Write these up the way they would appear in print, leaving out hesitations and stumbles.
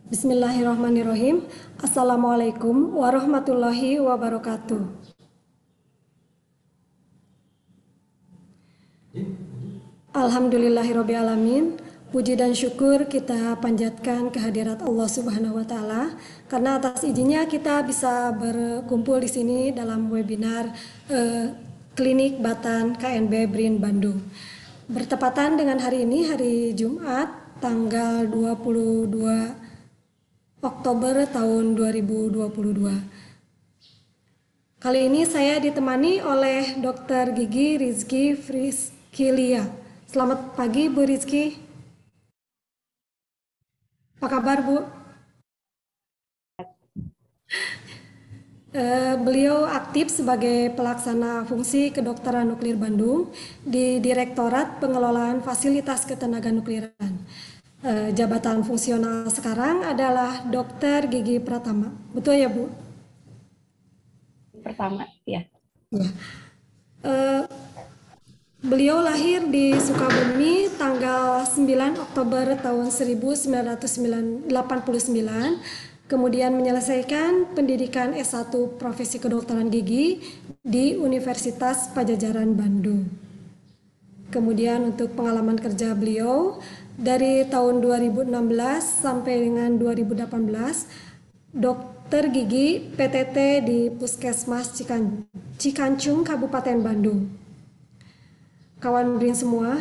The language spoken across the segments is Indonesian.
Bismillahirrahmanirrahim. Assalamualaikum warahmatullahi wabarakatuh. Alhamdulillahirrabbilalamin. Puji dan syukur kita panjatkan kehadirat Allah Subhanahu wa Ta'ala, karena atas izinnya kita bisa berkumpul di sini dalam webinar Klinik Batan KNB BRIN Bandung. Bertepatan dengan hari ini, hari Jumat, tanggal 22 Oktober tahun 2022. Kali ini saya ditemani oleh Dr. Gigi Rizky Friskilia. Selamat pagi Bu Rizky. Apa kabar Bu? Beliau aktif sebagai pelaksana fungsi kedokteran nuklir Bandung di Direktorat Pengelolaan Fasilitas Ketenaga Nukliran. Jabatan fungsional sekarang adalah Dr. Gigi Pratama. Betul ya Bu? Pertama, ya. Ya. Beliau lahir di Sukabumi tanggal 9 Oktober tahun 1989, kemudian menyelesaikan pendidikan S1 Profesi Kedokteran Gigi di Universitas Padjadjaran Bandung. Kemudian untuk pengalaman kerja beliau dari tahun 2016 sampai dengan 2018, Dokter Gigi PTT di Puskesmas Cikancung, Kabupaten Bandung. Kawan BRIN semua,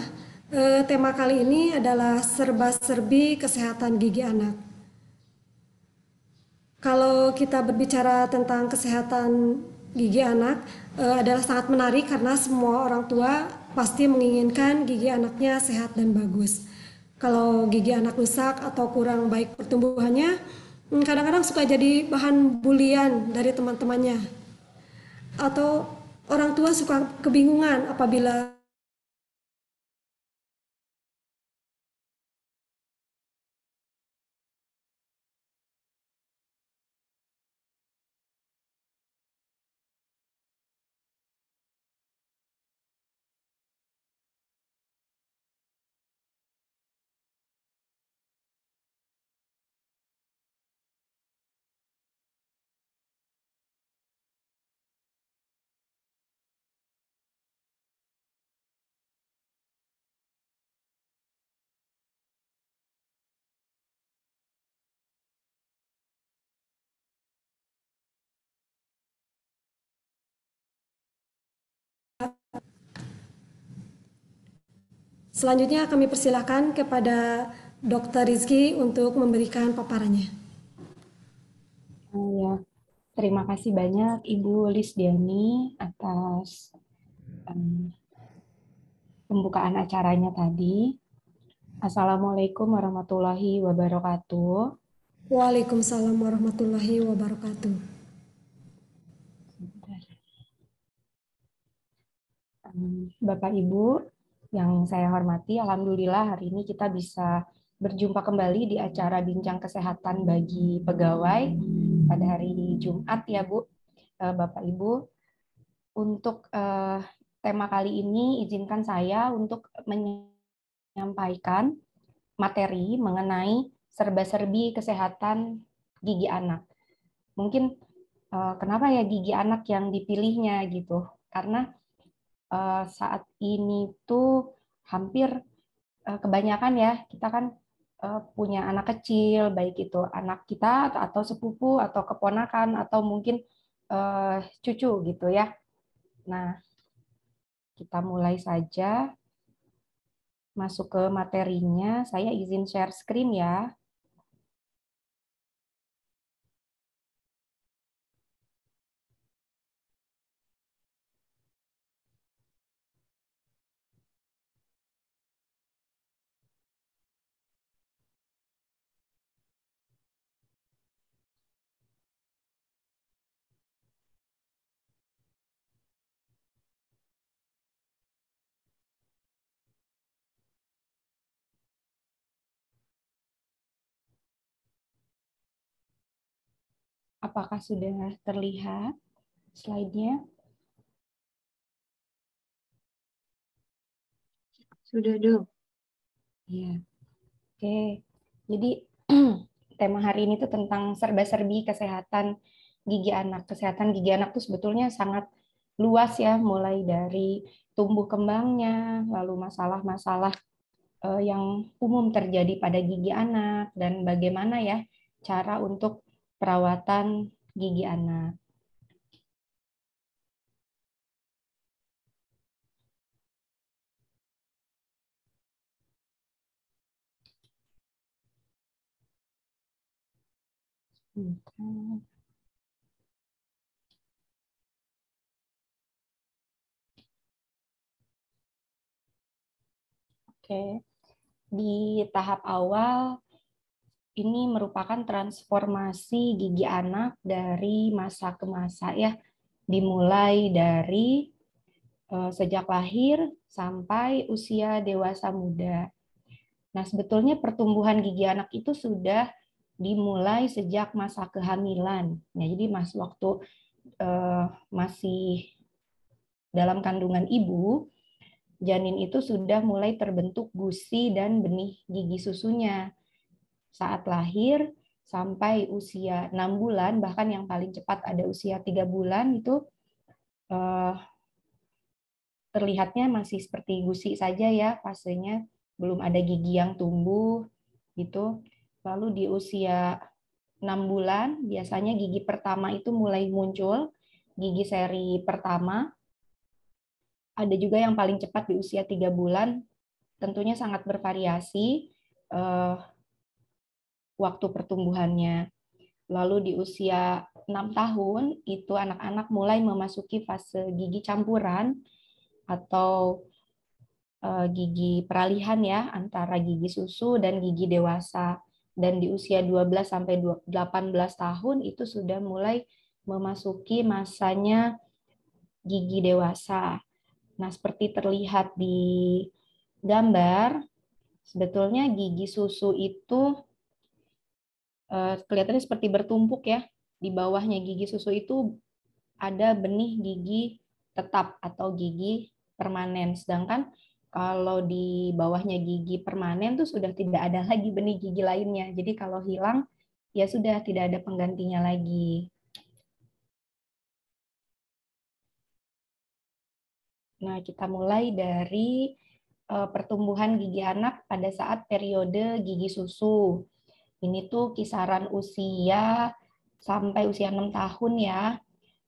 tema kali ini adalah serba-serbi kesehatan gigi anak. Kalau kita berbicara tentang kesehatan gigi anak, adalah sangat menarik karena semua orang tua pasti menginginkan gigi anaknya sehat dan bagus. Kalau gigi anak rusak atau kurang baik pertumbuhannya, kadang-kadang suka jadi bahan bulian dari teman-temannya. Atau orang tua suka kebingungan apabila selanjutnya kami persilahkan kepada Dr. Rizky untuk memberikan paparannya. Ya, terima kasih banyak Ibu Lisdiani atas pembukaan acaranya tadi. Assalamualaikum warahmatullahi wabarakatuh. Waalaikumsalam warahmatullahi wabarakatuh. Bapak Ibu yang saya hormati, Alhamdulillah hari ini kita bisa berjumpa kembali di acara Bincang Kesehatan bagi Pegawai pada hari Jumat ya Bu. Bapak Ibu, untuk tema kali ini izinkan saya untuk menyampaikan materi mengenai serba-serbi kesehatan gigi anak. Mungkin kenapa ya gigi anak yang dipilihnya gitu? Karena saat ini tuh hampir kebanyakan ya kita kan punya anak kecil, baik itu anak kita atau sepupu atau keponakan atau mungkin cucu gitu ya. Nah, kita mulai saja masuk ke materinya. Saya izin share screen ya. Apakah sudah terlihat slide-nya? Sudah, Dok. Ya, oke. Jadi tema hari ini tuh tentang serba-serbi kesehatan gigi anak. Kesehatan gigi anak tuh sebetulnya sangat luas ya, mulai dari tumbuh kembangnya, lalu masalah-masalah yang umum terjadi pada gigi anak, dan bagaimana ya cara untuk perawatan gigi anak. Oke, di tahap awal ini merupakan transformasi gigi anak dari masa ke masa ya, dimulai dari sejak lahir sampai usia dewasa muda. Nah, sebetulnya pertumbuhan gigi anak itu sudah dimulai sejak masa kehamilan. Ya, jadi waktu masih dalam kandungan ibu, janin itu sudah mulai terbentuk gusi dan benih gigi susunya. Saat lahir sampai usia 6 bulan, bahkan yang paling cepat ada usia 3 bulan, itu terlihatnya masih seperti gusi saja ya fasenya, belum ada gigi yang tumbuh gitu. Lalu di usia 6 bulan biasanya gigi pertama itu mulai muncul, gigi seri pertama. Ada juga yang paling cepat di usia 3 bulan, tentunya sangat bervariasi waktu pertumbuhannya. Lalu di usia 6 tahun itu anak-anak mulai memasuki fase gigi campuran atau gigi peralihan ya antara gigi susu dan gigi dewasa. Dan di usia 12 sampai 18 tahun itu sudah mulai memasuki masanya gigi dewasa. Nah, seperti terlihat di gambar, sebetulnya gigi susu itu kelihatannya seperti bertumpuk ya. Di bawahnya gigi susu itu ada benih gigi tetap atau gigi permanen. Sedangkan kalau di bawahnya gigi permanen tuh sudah tidak ada lagi benih gigi lainnya. Jadi kalau hilang ya sudah tidak ada penggantinya lagi. Nah, kita mulai dari pertumbuhan gigi anak pada saat periode gigi susu. Ini tuh kisaran usia sampai usia 6 tahun ya.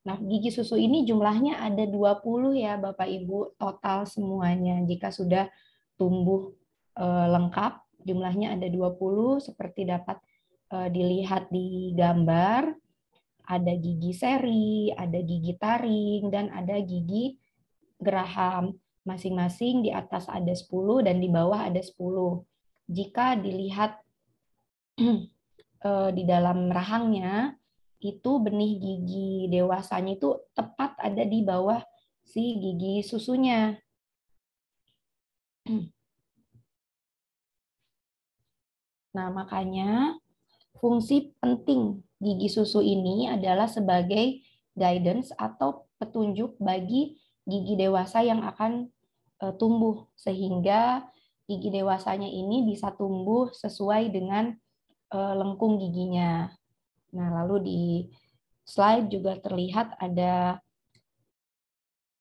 Nah, gigi susu ini jumlahnya ada 20 ya Bapak Ibu total semuanya. Jika sudah tumbuh lengkap, jumlahnya ada 20 seperti dapat dilihat di gambar. Ada gigi seri, ada gigi taring, dan ada gigi geraham. Masing-masing di atas ada 10 dan di bawah ada 10. Jika dilihat di dalam rahangnya, itu benih gigi dewasanya itu tepat ada di bawah si gigi susunya. Nah, makanya fungsi penting gigi susu ini adalah sebagai guidance atau petunjuk bagi gigi dewasa yang akan tumbuh, sehingga gigi dewasanya ini bisa tumbuh sesuai dengan lengkung giginya. Nah, lalu di slide juga terlihat ada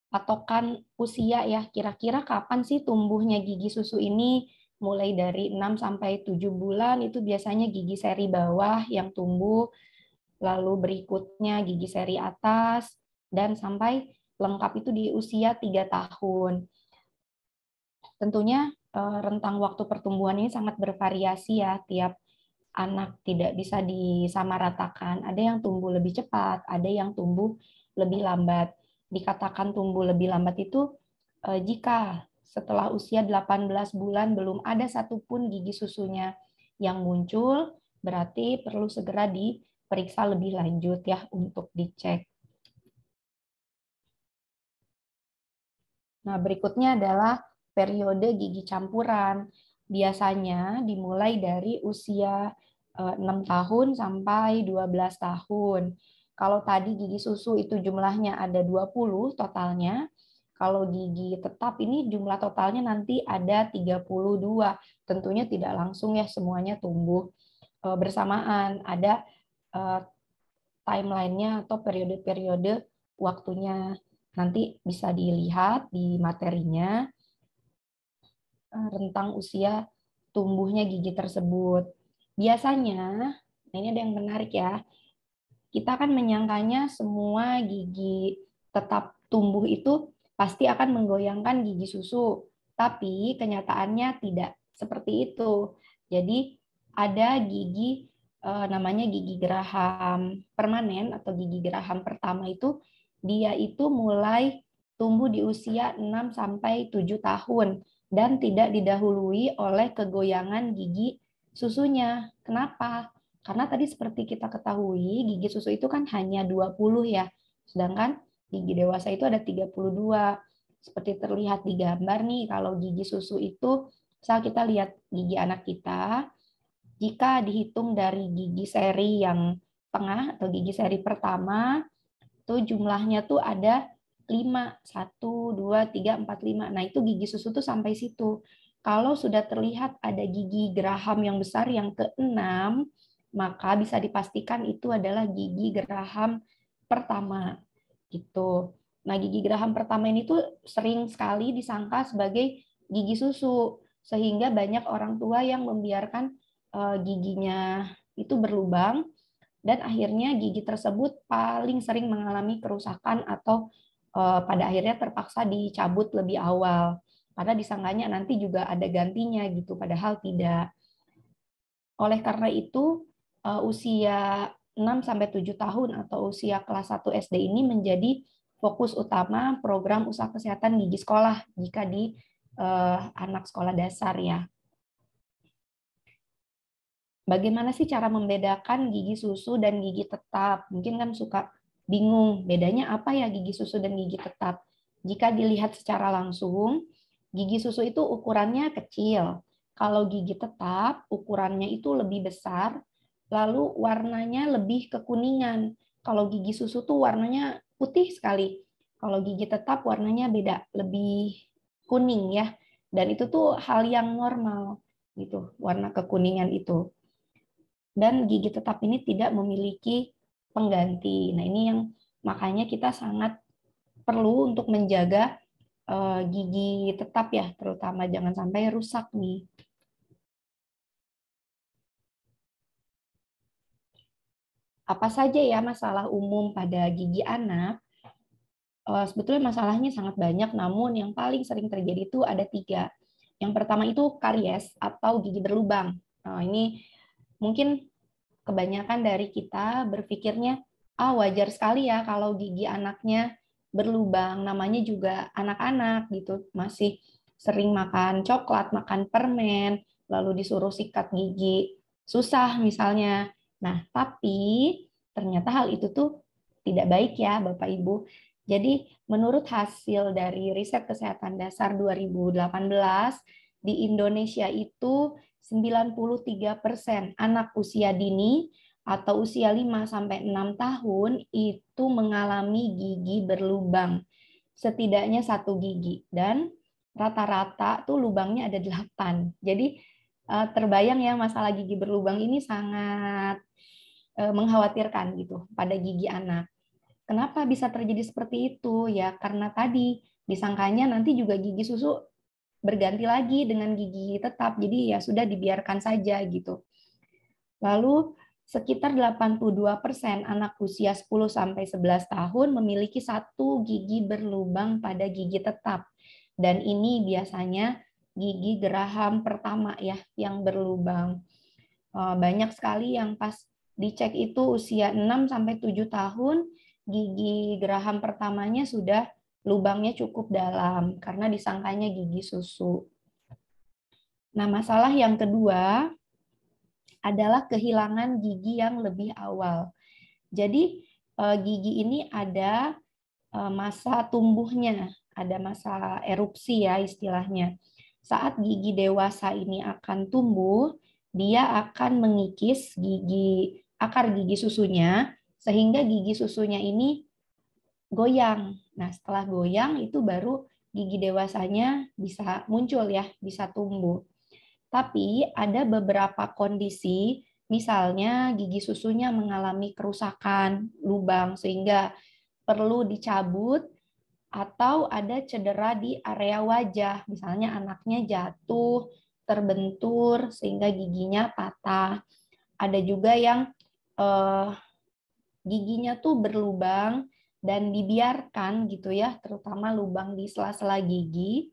patokan usia ya, kira-kira kapan sih tumbuhnya gigi susu ini. Mulai dari 6 sampai 7 bulan itu biasanya gigi seri bawah yang tumbuh, lalu berikutnya gigi seri atas, dan sampai lengkap itu di usia 3 tahun. Tentunya rentang waktu pertumbuhan ini sangat bervariasi ya, tiap anak tidak bisa disamaratakan. Ada yang tumbuh lebih cepat, ada yang tumbuh lebih lambat. Dikatakan tumbuh lebih lambat itu jika setelah usia 18 bulan belum ada satupun gigi susunya yang muncul, berarti perlu segera diperiksa lebih lanjut ya untuk dicek. Nah, berikutnya adalah periode gigi campuran. Biasanya dimulai dari usia 6 tahun sampai 12 tahun. Kalau tadi gigi susu itu jumlahnya ada 20 totalnya, kalau gigi tetap ini jumlah totalnya nanti ada 32. Tentunya tidak langsung ya semuanya tumbuh. bersamaan, ada timeline-nya atau periode-periode waktunya. Nanti bisa dilihat di materinya rentang usia tumbuhnya gigi tersebut. Biasanya, nah ini ada yang menarik ya, kita akan menyangkanya semua gigi tetap tumbuh itu pasti akan menggoyangkan gigi susu. Tapi kenyataannya tidak seperti itu. Jadi ada gigi namanya gigi geraham permanen atau gigi geraham pertama itu dia itu mulai tumbuh di usia 6 sampai 7 tahun dan tidak didahului oleh kegoyangan gigi susunya. Kenapa? Karena tadi seperti kita ketahui, gigi susu itu kan hanya 20 ya. Sedangkan gigi dewasa itu ada 32. Seperti terlihat di gambar nih, kalau gigi susu itu, misal kita lihat gigi anak kita, jika dihitung dari gigi seri yang tengah atau gigi seri pertama, itu jumlahnya tuh ada 5, 1, 2, 3, 4, 5. Nah, itu gigi susu tuh sampai situ. Kalau sudah terlihat ada gigi geraham yang besar yang ke-6, maka bisa dipastikan itu adalah gigi geraham pertama. Gitu. Nah, gigi geraham pertama ini tuh sering sekali disangka sebagai gigi susu, sehingga banyak orang tua yang membiarkan giginya itu berlubang, dan akhirnya gigi tersebut paling sering mengalami kerusakan atau pada akhirnya terpaksa dicabut lebih awal. Karena disangkanya nanti juga ada gantinya gitu, padahal tidak. Oleh karena itu, usia 6-7 tahun atau usia kelas 1 SD ini menjadi fokus utama program usaha kesehatan gigi sekolah jika di anak sekolah dasar ya. Bagaimana sih cara membedakan gigi susu dan gigi tetap? Mungkin kan suka bingung, bedanya apa ya gigi susu dan gigi tetap? Jika dilihat secara langsung, gigi susu itu ukurannya kecil. Kalau gigi tetap, ukurannya itu lebih besar, lalu warnanya lebih kekuningan. Kalau gigi susu tuh warnanya putih sekali. Kalau gigi tetap warnanya beda, lebih kuning ya. Dan itu tuh hal yang normal gitu, warna kekuningan itu. Dan gigi tetap ini tidak memiliki pengganti. Nah, ini yang makanya kita sangat perlu untuk menjaga gigi tetap ya, terutama jangan sampai rusak nih. Apa saja ya masalah umum pada gigi anak? Sebetulnya masalahnya sangat banyak, namun yang paling sering terjadi itu ada 3. Yang pertama itu karies atau gigi berlubang. Nah, ini mungkin kebanyakan dari kita berpikirnya, wajar sekali ya kalau gigi anaknya berlubang, namanya juga anak-anak gitu, masih sering makan coklat, makan permen, lalu disuruh sikat gigi, susah misalnya. Nah, tapi ternyata hal itu tuh tidak baik ya Bapak Ibu. Jadi menurut hasil dari riset kesehatan dasar 2018, di Indonesia itu 93% anak usia dini atau usia 5-6 tahun itu mengalami gigi berlubang. Setidaknya 1 gigi. Dan rata-rata tuh lubangnya ada 8. Jadi terbayang ya masalah gigi berlubang ini sangat mengkhawatirkan gitu pada gigi anak. Kenapa bisa terjadi seperti itu? Ya karena tadi disangkanya nanti juga gigi susu berganti lagi dengan gigi tetap. Jadi ya sudah dibiarkan saja gitu. Lalu sekitar 82% anak usia 10-11 tahun memiliki 1 gigi berlubang pada gigi tetap. Dan ini biasanya gigi geraham pertama ya yang berlubang. Banyak sekali yang pas dicek itu usia 6-7 tahun, gigi geraham pertamanya sudah lubangnya cukup dalam karena disangkanya gigi susu. Nah, masalah yang kedua adalah kehilangan gigi yang lebih awal. Jadi gigi ini ada masa tumbuhnya, ada masa erupsi ya istilahnya. Saat gigi dewasa ini akan tumbuh, dia akan mengikis akar gigi susunya sehingga gigi susunya ini goyang. Nah, setelah goyang itu baru gigi dewasanya bisa muncul ya, bisa tumbuh. Tapi ada beberapa kondisi Misalnya gigi susunya mengalami kerusakan, lubang, sehingga perlu dicabut, atau ada cedera di area wajah, misalnya anaknya jatuh, terbentur, sehingga giginya patah. Ada juga yang eh, giginya tuh berlubang dan dibiarkan gitu ya, terutama lubang di sela-sela gigi,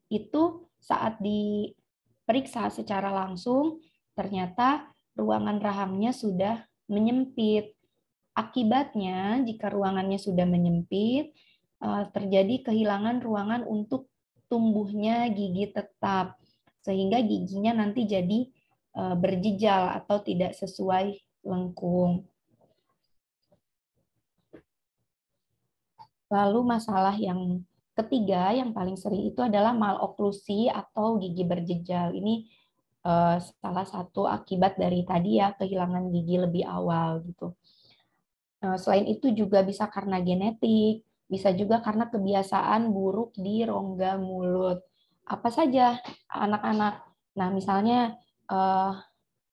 itu saat diperiksa secara langsung, ternyata ruangan rahangnya sudah menyempit. Akibatnya, jika ruangannya sudah menyempit, terjadi kehilangan ruangan untuk tumbuhnya gigi tetap, sehingga giginya nanti jadi berjejal atau tidak sesuai lengkung. Lalu masalah yang ketiga yang paling sering itu adalah maloklusi atau gigi berjejal. Ini salah satu akibat dari tadi ya, kehilangan gigi lebih awal gitu. Selain itu juga bisa karena genetik, bisa juga karena kebiasaan buruk di rongga mulut. Apa saja anak-anak? Nah, misalnya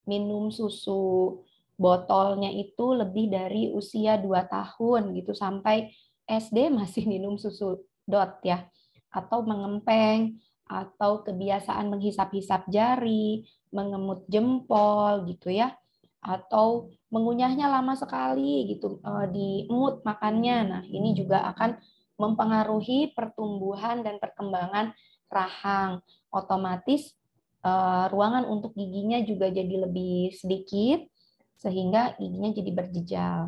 minum susu botolnya itu lebih dari usia 2 tahun gitu, sampai SD masih minum susu dot ya, atau mengempeng, atau kebiasaan menghisap-hisap jari, mengemut jempol gitu ya, atau mengunyahnya lama sekali gitu, diemut makannya. Nah, ini juga akan mempengaruhi pertumbuhan dan perkembangan rahang. Otomatis ruangan untuk giginya juga jadi lebih sedikit, sehingga giginya jadi berjejal.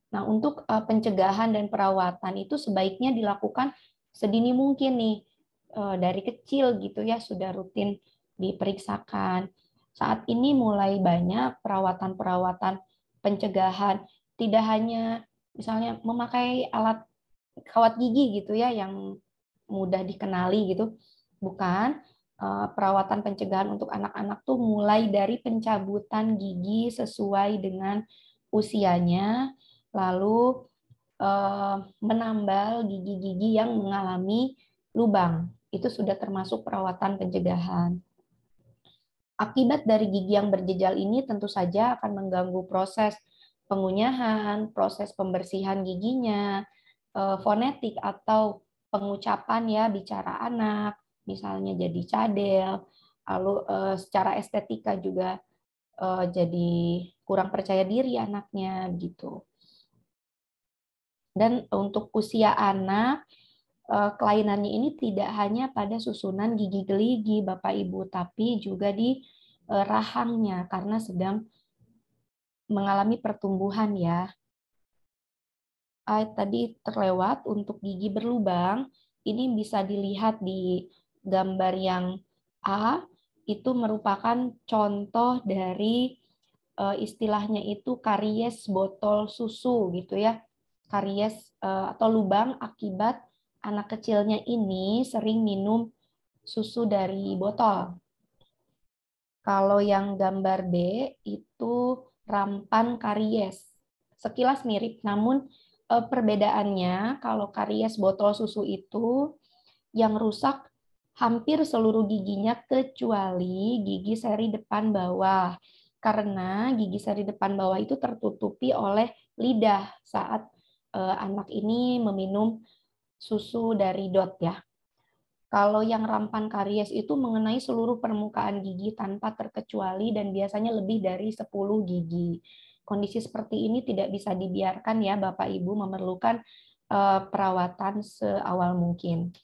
Nah, untuk pencegahan dan perawatan itu sebaiknya dilakukan sedini mungkin nih, dari kecil gitu ya, sudah rutin diperiksakan. Saat ini mulai banyak perawatan-perawatan pencegahan, tidak hanya misalnya memakai alat kawat gigi gitu ya yang mudah dikenali gitu, bukan. Perawatan pencegahan untuk anak-anak tuh mulai dari pencabutan gigi sesuai dengan usianya, lalu menambal gigi-gigi yang mengalami lubang. Itu sudah termasuk perawatan pencegahan. Akibat dari gigi yang berjejal ini tentu saja akan mengganggu proses pengunyahan, proses pembersihan giginya, fonetik atau pengucapan ya, bicara anak, misalnya jadi cadel, lalu secara estetika juga jadi kurang percaya diri anaknya gitu. Dan untuk usia anak, kelainannya ini tidak hanya pada susunan gigi geligi Bapak Ibu, tapi juga di rahangnya karena sedang mengalami pertumbuhan ya. Tadi terlewat untuk gigi berlubang, ini bisa dilihat di gambar yang A, itu merupakan contoh dari istilahnya itu karies botol susu gitu ya. Karies atau lubang akibat anak kecilnya ini sering minum susu dari botol. Kalau yang gambar B itu rampan karies. Sekilas mirip, namun perbedaannya kalau karies botol susu itu yang rusak hampir seluruh giginya kecuali gigi seri depan bawah. Karena gigi seri depan bawah itu tertutupi oleh lidah saat anak ini meminum susu dari dot ya. Kalau yang rampan karies itu mengenai seluruh permukaan gigi tanpa terkecuali dan biasanya lebih dari 10 gigi. Kondisi seperti ini tidak bisa dibiarkan ya Bapak Ibu, memerlukan perawatan seawal mungkin.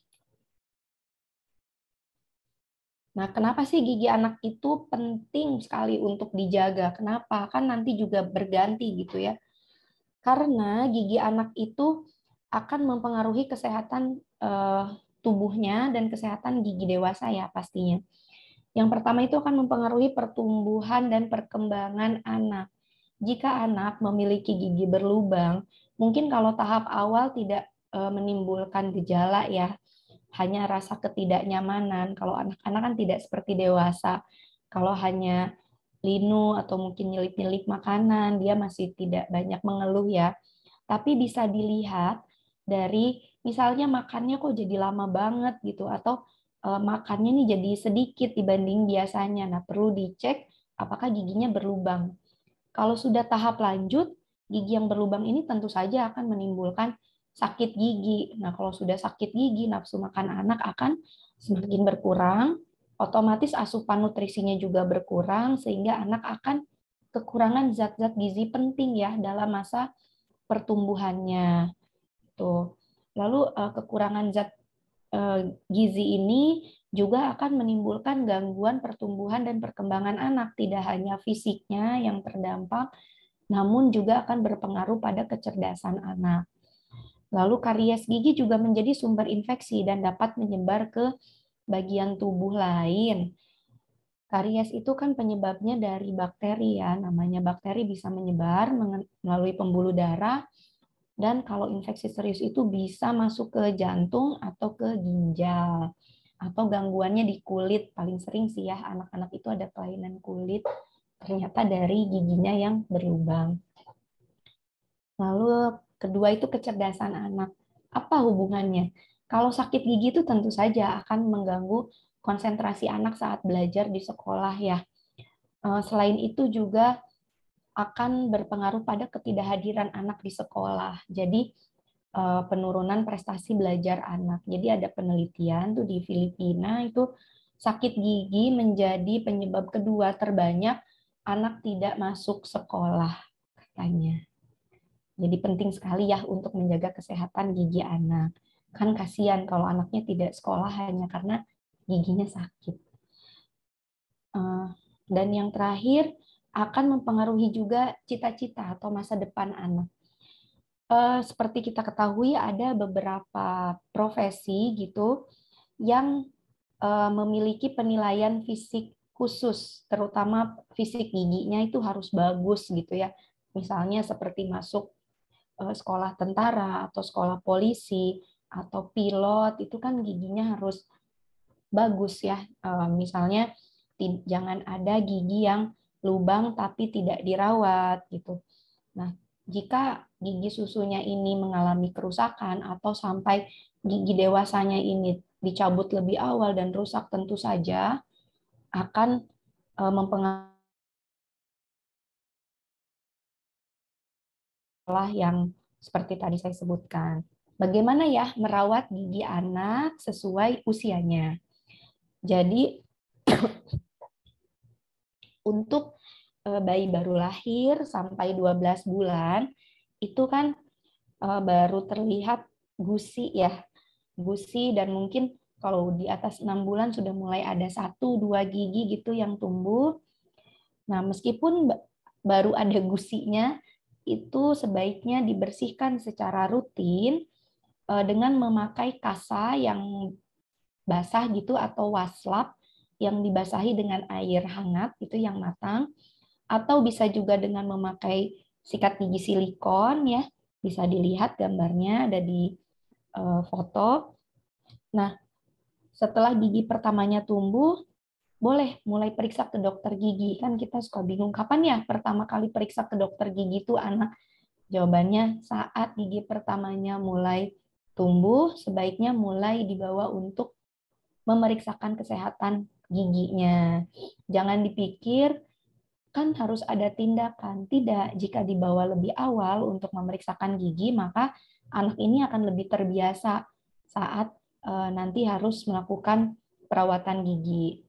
Nah, kenapa sih gigi anak itu penting sekali untuk dijaga? Kenapa? Kan nanti juga berganti gitu ya. Karena gigi anak itu akan mempengaruhi kesehatan tubuhnya dan kesehatan gigi dewasa ya pastinya. Yang pertama itu akan mempengaruhi pertumbuhan dan perkembangan anak. Jika anak memiliki gigi berlubang, mungkin kalau tahap awal tidak menimbulkan gejala ya, hanya rasa ketidaknyamanan. Kalau anak-anak kan tidak seperti dewasa. Kalau hanya linu atau mungkin nyelip-nyelip makanan, dia masih tidak banyak mengeluh ya. Tapi bisa dilihat dari misalnya makannya kok jadi lama banget gitu, atau makannya nih jadi sedikit dibanding biasanya. Nah, perlu dicek apakah giginya berlubang. Kalau sudah tahap lanjut, gigi yang berlubang ini tentu saja akan menimbulkan sakit gigi. Nah, kalau sudah sakit gigi, nafsu makan anak akan semakin berkurang, otomatis asupan nutrisinya juga berkurang, sehingga anak akan kekurangan zat-zat gizi penting ya dalam masa pertumbuhannya. Tuh. Lalu kekurangan zat gizi ini juga akan menimbulkan gangguan pertumbuhan dan perkembangan anak, tidak hanya fisiknya yang terdampak, namun juga akan berpengaruh pada kecerdasan anak. Lalu karies gigi juga menjadi sumber infeksi dan dapat menyebar ke bagian tubuh lain. Karies itu kan penyebabnya dari bakteri ya, namanya bakteri bisa menyebar melalui pembuluh darah, dan kalau infeksi serius itu bisa masuk ke jantung atau ke ginjal. Atau gangguannya di kulit, paling sering sih ya, anak-anak itu ada kelainan kulit, ternyata dari giginya yang berlubang. Lalu kedua itu kecerdasan anak. Apa hubungannya? Kalau sakit gigi itu tentu saja akan mengganggu konsentrasi anak saat belajar di sekolah ya. Selain itu juga akan berpengaruh pada ketidakhadiran anak di sekolah. Jadi penurunan prestasi belajar anak. Jadi ada penelitian tuh di Filipina itu sakit gigi menjadi penyebab kedua terbanyak anak tidak masuk sekolah katanya. Jadi penting sekali ya untuk menjaga kesehatan gigi anak. Kan kasihan kalau anaknya tidak sekolah hanya karena giginya sakit. Dan yang terakhir akan mempengaruhi juga cita-cita atau masa depan anak. Seperti kita ketahui ada beberapa profesi gitu yang memiliki penilaian fisik khusus, terutama fisik giginya itu harus bagus gitu ya. Misalnya seperti masuk sekolah tentara atau sekolah polisi atau pilot, itu kan giginya harus bagus ya. Misalnya jangan ada gigi yang lubang tapi tidak dirawat gitu. Nah, jika gigi susunya ini mengalami kerusakan atau sampai gigi dewasanya ini dicabut lebih awal dan rusak, tentu saja akan mempengaruhi yang seperti tadi saya sebutkan. Bagaimana ya merawat gigi anak sesuai usianya? Jadi untuk bayi baru lahir sampai 12 bulan itu kan baru terlihat gusi ya, gusi, dan mungkin kalau di atas 6 bulan sudah mulai ada 1-2 gigi gitu yang tumbuh. Nah, meskipun baru ada gusinya, itu sebaiknya dibersihkan secara rutin dengan memakai kasa yang basah gitu atau waslap yang dibasahi dengan air hangat itu yang matang, atau bisa juga dengan memakai sikat gigi silikon ya. Bisa dilihat gambarnya ada di foto. Nah, setelah gigi pertamanya tumbuh, boleh mulai periksa ke dokter gigi. Kan kita suka bingung, kapan ya pertama kali periksa ke dokter gigi itu anak? Jawabannya saat gigi pertamanya mulai tumbuh, sebaiknya mulai dibawa untuk memeriksakan kesehatan giginya. Jangan dipikir kan harus ada tindakan. Tidak, jika dibawa lebih awal untuk memeriksakan gigi, maka anak ini akan lebih terbiasa saat nanti harus melakukan perawatan gigi.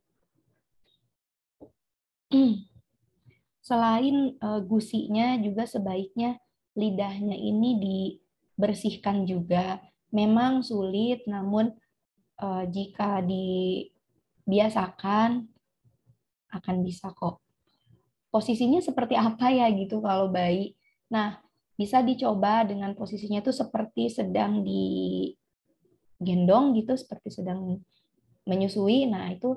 Selain gusinya, juga sebaiknya lidahnya ini dibersihkan juga. Memang sulit, namun jika dibiasakan akan bisa kok. Posisinya seperti apa ya gitu kalau bayi. Nah, bisa dicoba dengan posisinya itu seperti sedang digendong gitu, seperti sedang menyusui. Nah, itu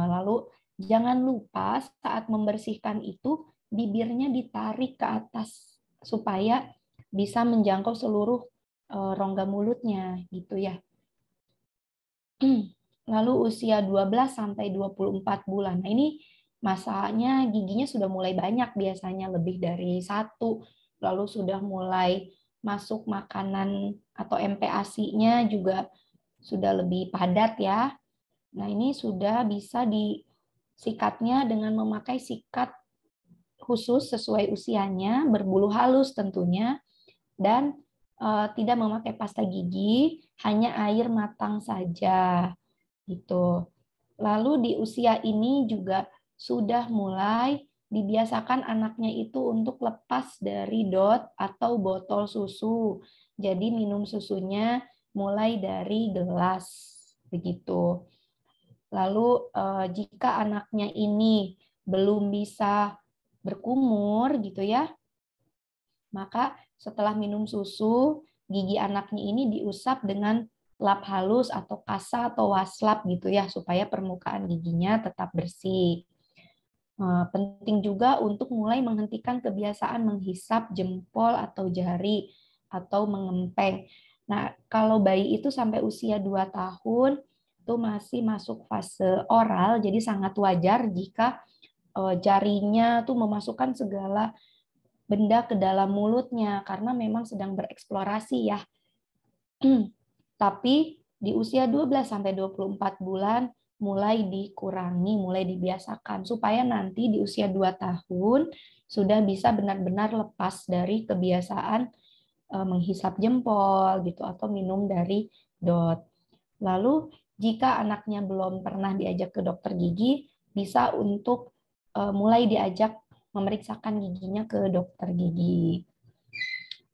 lalu jangan lupa saat membersihkan itu bibirnya ditarik ke atas supaya bisa menjangkau seluruh rongga mulutnya gitu ya. Lalu usia 12 sampai 24 bulan. Nah, ini masanya giginya sudah mulai banyak, biasanya lebih dari 1. Lalu sudah mulai masuk makanan atau MPASI-nya juga sudah lebih padat ya. Nah, ini sudah bisa disikatnya dengan memakai sikat khusus sesuai usianya, berbulu halus tentunya, dan tidak memakai pasta gigi, hanya air matang saja gitu. Lalu di usia ini juga sudah mulai dibiasakan anaknya itu untuk lepas dari dot atau botol susu. Jadi minum susunya mulai dari gelas begitu. Lalu jika anaknya ini belum bisa berkumur gitu ya, maka setelah minum susu, gigi anaknya ini diusap dengan lap halus atau kasa atau waslap gitu ya, supaya permukaan giginya tetap bersih. Penting juga untuk mulai menghentikan kebiasaan menghisap jempol atau jari atau mengempeng. Nah, kalau bayi itu sampai usia 2 tahun itu masih masuk fase oral, jadi sangat wajar jika jarinya tuh memasukkan segala benda ke dalam mulutnya karena memang sedang bereksplorasi ya. Tapi di usia 12 sampai 24 bulan mulai dikurangi, mulai dibiasakan supaya nanti di usia 2 tahun sudah bisa benar-benar lepas dari kebiasaan menghisap jempol gitu atau minum dari dot. Lalu jika anaknya belum pernah diajak ke dokter gigi, bisa untuk mulai diajak memeriksakan giginya ke dokter gigi.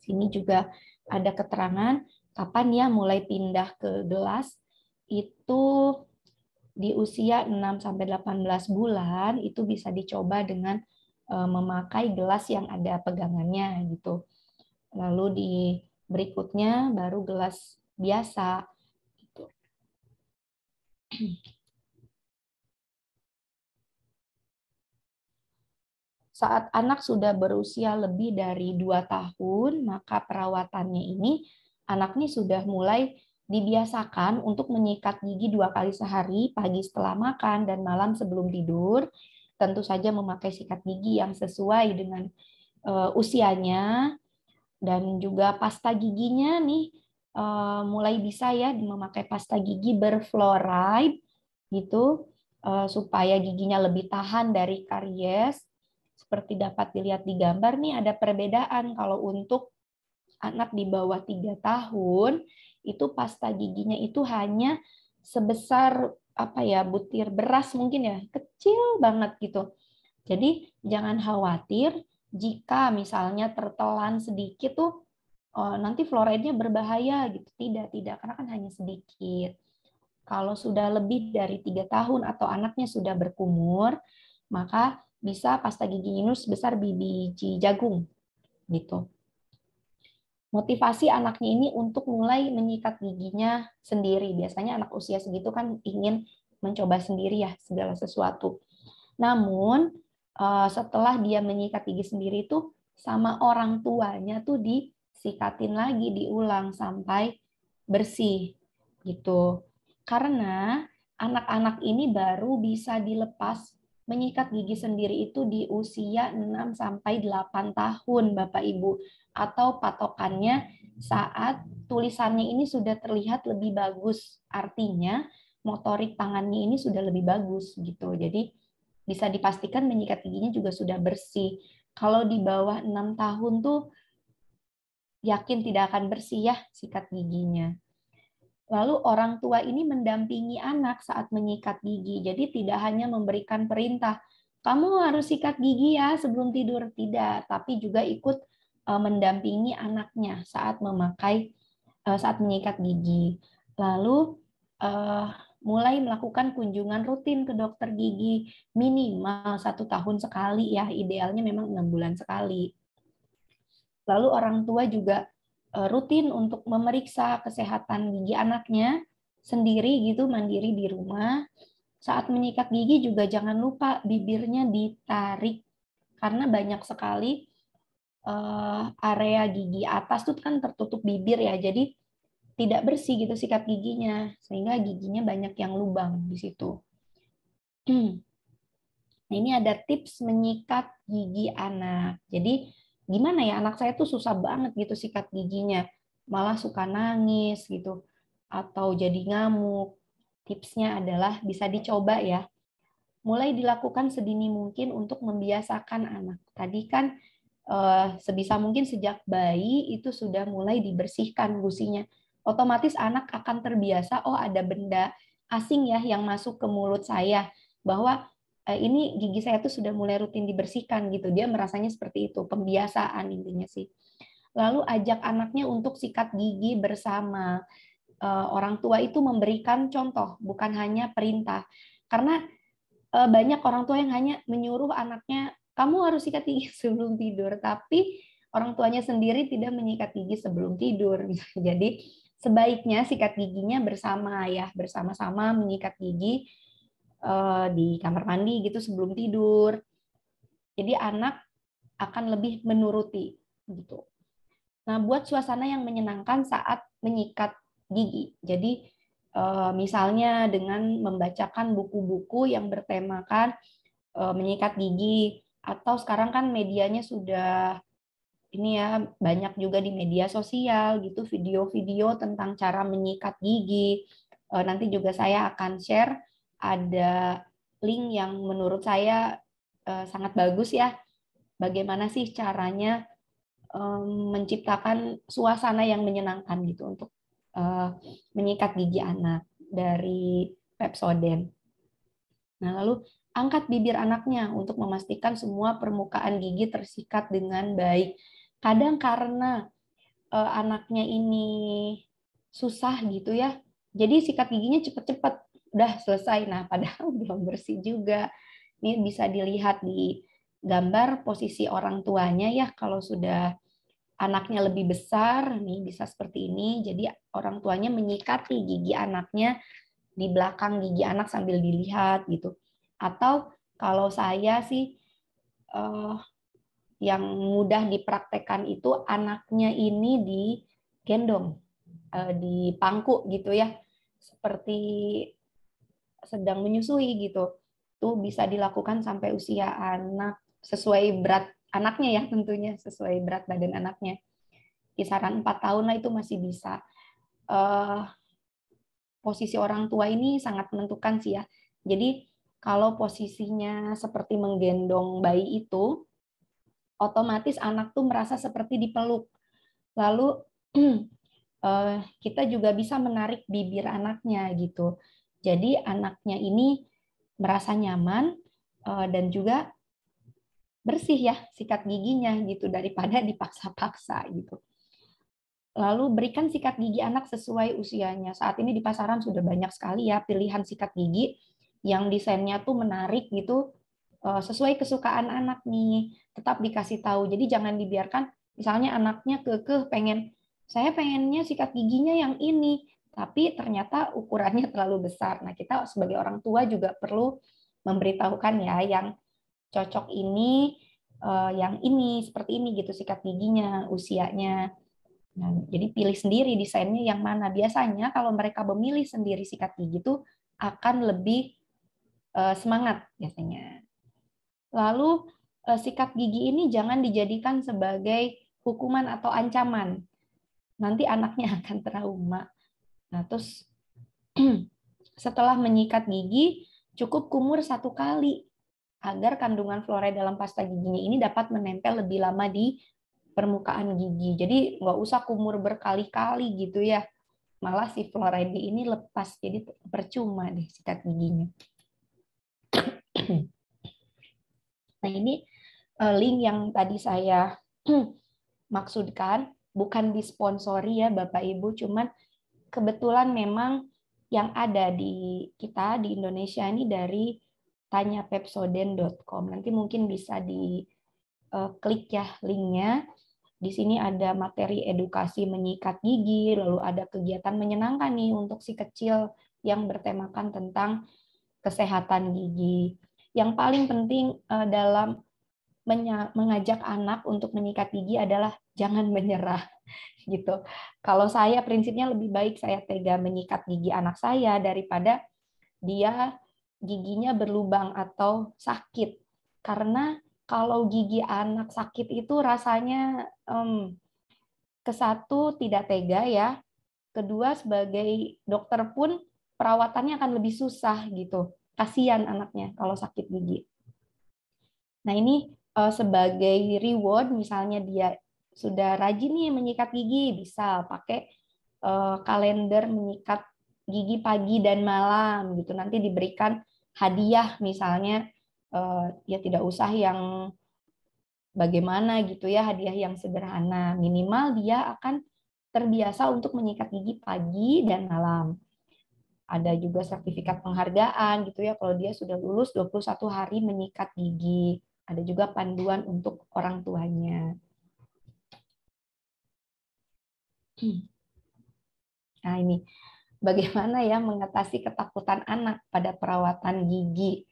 Sini juga ada keterangan kapan ya mulai pindah ke gelas, itu di usia 6 sampai 18 bulan itu bisa dicoba dengan memakai gelas yang ada pegangannya gitu. Lalu di berikutnya baru gelas biasa gitu. Saat anak sudah berusia lebih dari 2 tahun, maka perawatannya ini anak ini sudah mulai dibiasakan untuk menyikat gigi 2 kali sehari, pagi setelah makan dan malam sebelum tidur. Tentu saja memakai sikat gigi yang sesuai dengan usianya, dan juga pasta giginya nih mulai bisa ya memakai pasta gigi berfluoride gitu, supaya giginya lebih tahan dari karies. Seperti dapat dilihat di gambar nih ada perbedaan kalau untuk anak di bawah 3 tahun itu pasta giginya itu hanya sebesar apa ya, butir beras mungkin ya, kecil banget gitu. Jadi jangan khawatir jika misalnya tertelan sedikit tuh nanti fluoride-nya berbahaya gitu. Tidak, karena kan hanya sedikit. Kalau sudah lebih dari 3 tahun atau anaknya sudah berkumur, maka bisa pasta gigi ini sebesar biji jagung gitu. Motivasi anaknya ini untuk mulai menyikat giginya sendiri. Biasanya anak usia segitu kan ingin mencoba sendiri ya segala sesuatu. Namun setelah dia menyikat gigi sendiri itu sama orang tuanya tuh disikatin lagi, diulang sampai bersih gitu. Karena anak-anak ini baru bisa dilepas menyikat gigi sendiri itu di usia 6 sampai 8 tahun Bapak Ibu, atau patokannya saat tulisannya ini sudah terlihat lebih bagus. Artinya motorik tangannya ini sudah lebih bagus gitu. Jadi bisa dipastikan menyikat giginya juga sudah bersih. Kalau di bawah 6 tahun tuh yakin tidak akan bersih ya sikat giginya. Lalu orang tua ini mendampingi anak saat menyikat gigi. Jadi tidak hanya memberikan perintah, kamu harus sikat gigi ya sebelum tidur. Tidak, tapi juga ikut mendampingi anaknya saat saat menyikat gigi. Lalu mulai melakukan kunjungan rutin ke dokter gigi minimal 1 tahun sekali ya, idealnya memang 6 bulan sekali. Lalu orang tua juga rutin untuk memeriksa kesehatan gigi anaknya sendiri gitu, mandiri di rumah. Saat menyikat gigi juga jangan lupa bibirnya ditarik karena banyak sekali area gigi atas tuh kan tertutup bibir ya, jadi tidak bersih gitu sikat giginya sehingga giginya banyak yang lubang di situ. Nah, ini ada tips menyikat gigi anak. Jadi gimana ya, anak saya tuh susah banget gitu sikat giginya, malah suka nangis gitu atau jadi ngamuk. Tipsnya adalah bisa dicoba ya. mulai dilakukan sedini mungkin untuk membiasakan anak. Tadi kan sebisa mungkin sejak bayi itu sudah mulai dibersihkan gusinya. Otomatis anak akan terbiasa, oh ada benda asing ya yang masuk ke mulut saya, bahwa ini gigi saya tuh sudah mulai rutin dibersihkan gitu. Dia merasanya seperti itu, pembiasaan intinya sih. Lalu ajak anaknya untuk sikat gigi bersama. Orang tua itu memberikan contoh, bukan hanya perintah. Karena banyak orang tua yang hanya menyuruh anaknya, kamu harus sikat gigi sebelum tidur, tapi orang tuanya sendiri tidak menyikat gigi sebelum tidur. Jadi sebaiknya sikat giginya bersama ya, bersama-sama menyikat gigi di kamar mandi gitu sebelum tidur. Jadi anak akan lebih menuruti gitu. Nah, buat suasana yang menyenangkan saat menyikat gigi. Jadi misalnya dengan membacakan buku-buku yang bertemakan menyikat gigi, atau sekarang kan medianya sudah ini ya, banyak juga di media sosial gitu video-video tentang cara menyikat gigi. Nanti juga saya akan share ada link yang menurut saya sangat bagus ya. Bagaimana sih caranya menciptakan suasana yang menyenangkan gitu untuk menyikat gigi anak dari Pepsodent. Nah, lalu angkat bibir anaknya untuk memastikan semua permukaan gigi tersikat dengan baik. Kadang karena anaknya ini susah gitu ya, jadi sikat giginya cepet-cepet, udah selesai. Nah, padahal belum bersih juga. Ini bisa dilihat di gambar posisi orang tuanya ya, kalau sudah anaknya lebih besar, nih bisa seperti ini. Jadi orang tuanya menyikati gigi anaknya di belakang gigi anak sambil dilihat gitu. Atau kalau saya sih yang mudah dipraktekkan itu anaknya ini digendong, dipangku gitu ya, seperti sedang menyusui gitu. Tuh bisa dilakukan sampai usia anak sesuai berat anaknya ya, tentunya sesuai berat badan anaknya. Kisaran 4 tahun lah itu masih bisa. Posisi orang tua ini sangat menentukan sih ya. Jadi kalau posisinya seperti menggendong bayi itu, otomatis anak tuh merasa seperti dipeluk. Lalu kita juga bisa menarik bibir anaknya gitu. Jadi anaknya ini merasa nyaman dan juga bersih ya sikat giginya gitu daripada dipaksa-paksa gitu. Lalu berikan sikat gigi anak sesuai usianya. Saat ini di pasaran sudah banyak sekali ya pilihan sikat gigi yang desainnya tuh menarik gitu, sesuai kesukaan anak nih. Tetap dikasih tahu. Jadi jangan dibiarkan misalnya anaknya kekeh saya pengennya sikat giginya yang ini, tapi ternyata ukurannya terlalu besar. Nah, kita sebagai orang tua juga perlu memberitahukan ya yang cocok ini, yang ini seperti ini gitu sikat giginya, usianya. Nah, jadi pilih sendiri desainnya yang mana. Biasanya kalau mereka memilih sendiri sikat gigi itu akan lebih semangat biasanya. Lalu sikat gigi ini jangan dijadikan sebagai hukuman atau ancaman. Nanti anaknya akan trauma. Nah, terus setelah menyikat gigi cukup kumur 1 kali agar kandungan fluorida dalam pasta giginya ini dapat menempel lebih lama di permukaan gigi. Jadi nggak usah kumur berkali-kali gitu ya. Malah si fluoride ini lepas, jadi percuma deh sikat giginya. Nah ini link yang tadi saya maksudkan, bukan disponsori ya Bapak Ibu, cuman kebetulan memang yang ada di kita di Indonesia ini dari tanyapepsodent.com. Nanti mungkin bisa di klik ya linknya. Di sini ada materi edukasi menyikat gigi, lalu ada kegiatan menyenangkan nih untuk si kecil yang bertemakan tentang kesehatan gigi. Yang paling penting dalam mengajak anak untuk menyikat gigi adalah jangan menyerah gitu. Kalau saya prinsipnya lebih baik saya tega menyikat gigi anak saya daripada dia giginya berlubang atau sakit. Karena kalau gigi anak sakit itu rasanya ke satu tidak tega ya, kedua sebagai dokter pun perawatannya akan lebih susah gitu. kasihan anaknya kalau sakit gigi. Nah, ini sebagai reward, misalnya dia sudah rajin nih menyikat gigi, bisa pakai kalender menyikat gigi pagi dan malam gitu. Nanti diberikan hadiah misalnya, ya tidak usah yang bagaimana gitu ya, hadiah yang sederhana. Minimal dia akan terbiasa untuk menyikat gigi pagi dan malam. Ada juga sertifikat penghargaan gitu ya kalau dia sudah lulus 21 hari menyikat gigi. Ada juga panduan untuk orang tuanya. Nah, ini bagaimana ya mengatasi ketakutan anak pada perawatan gigi.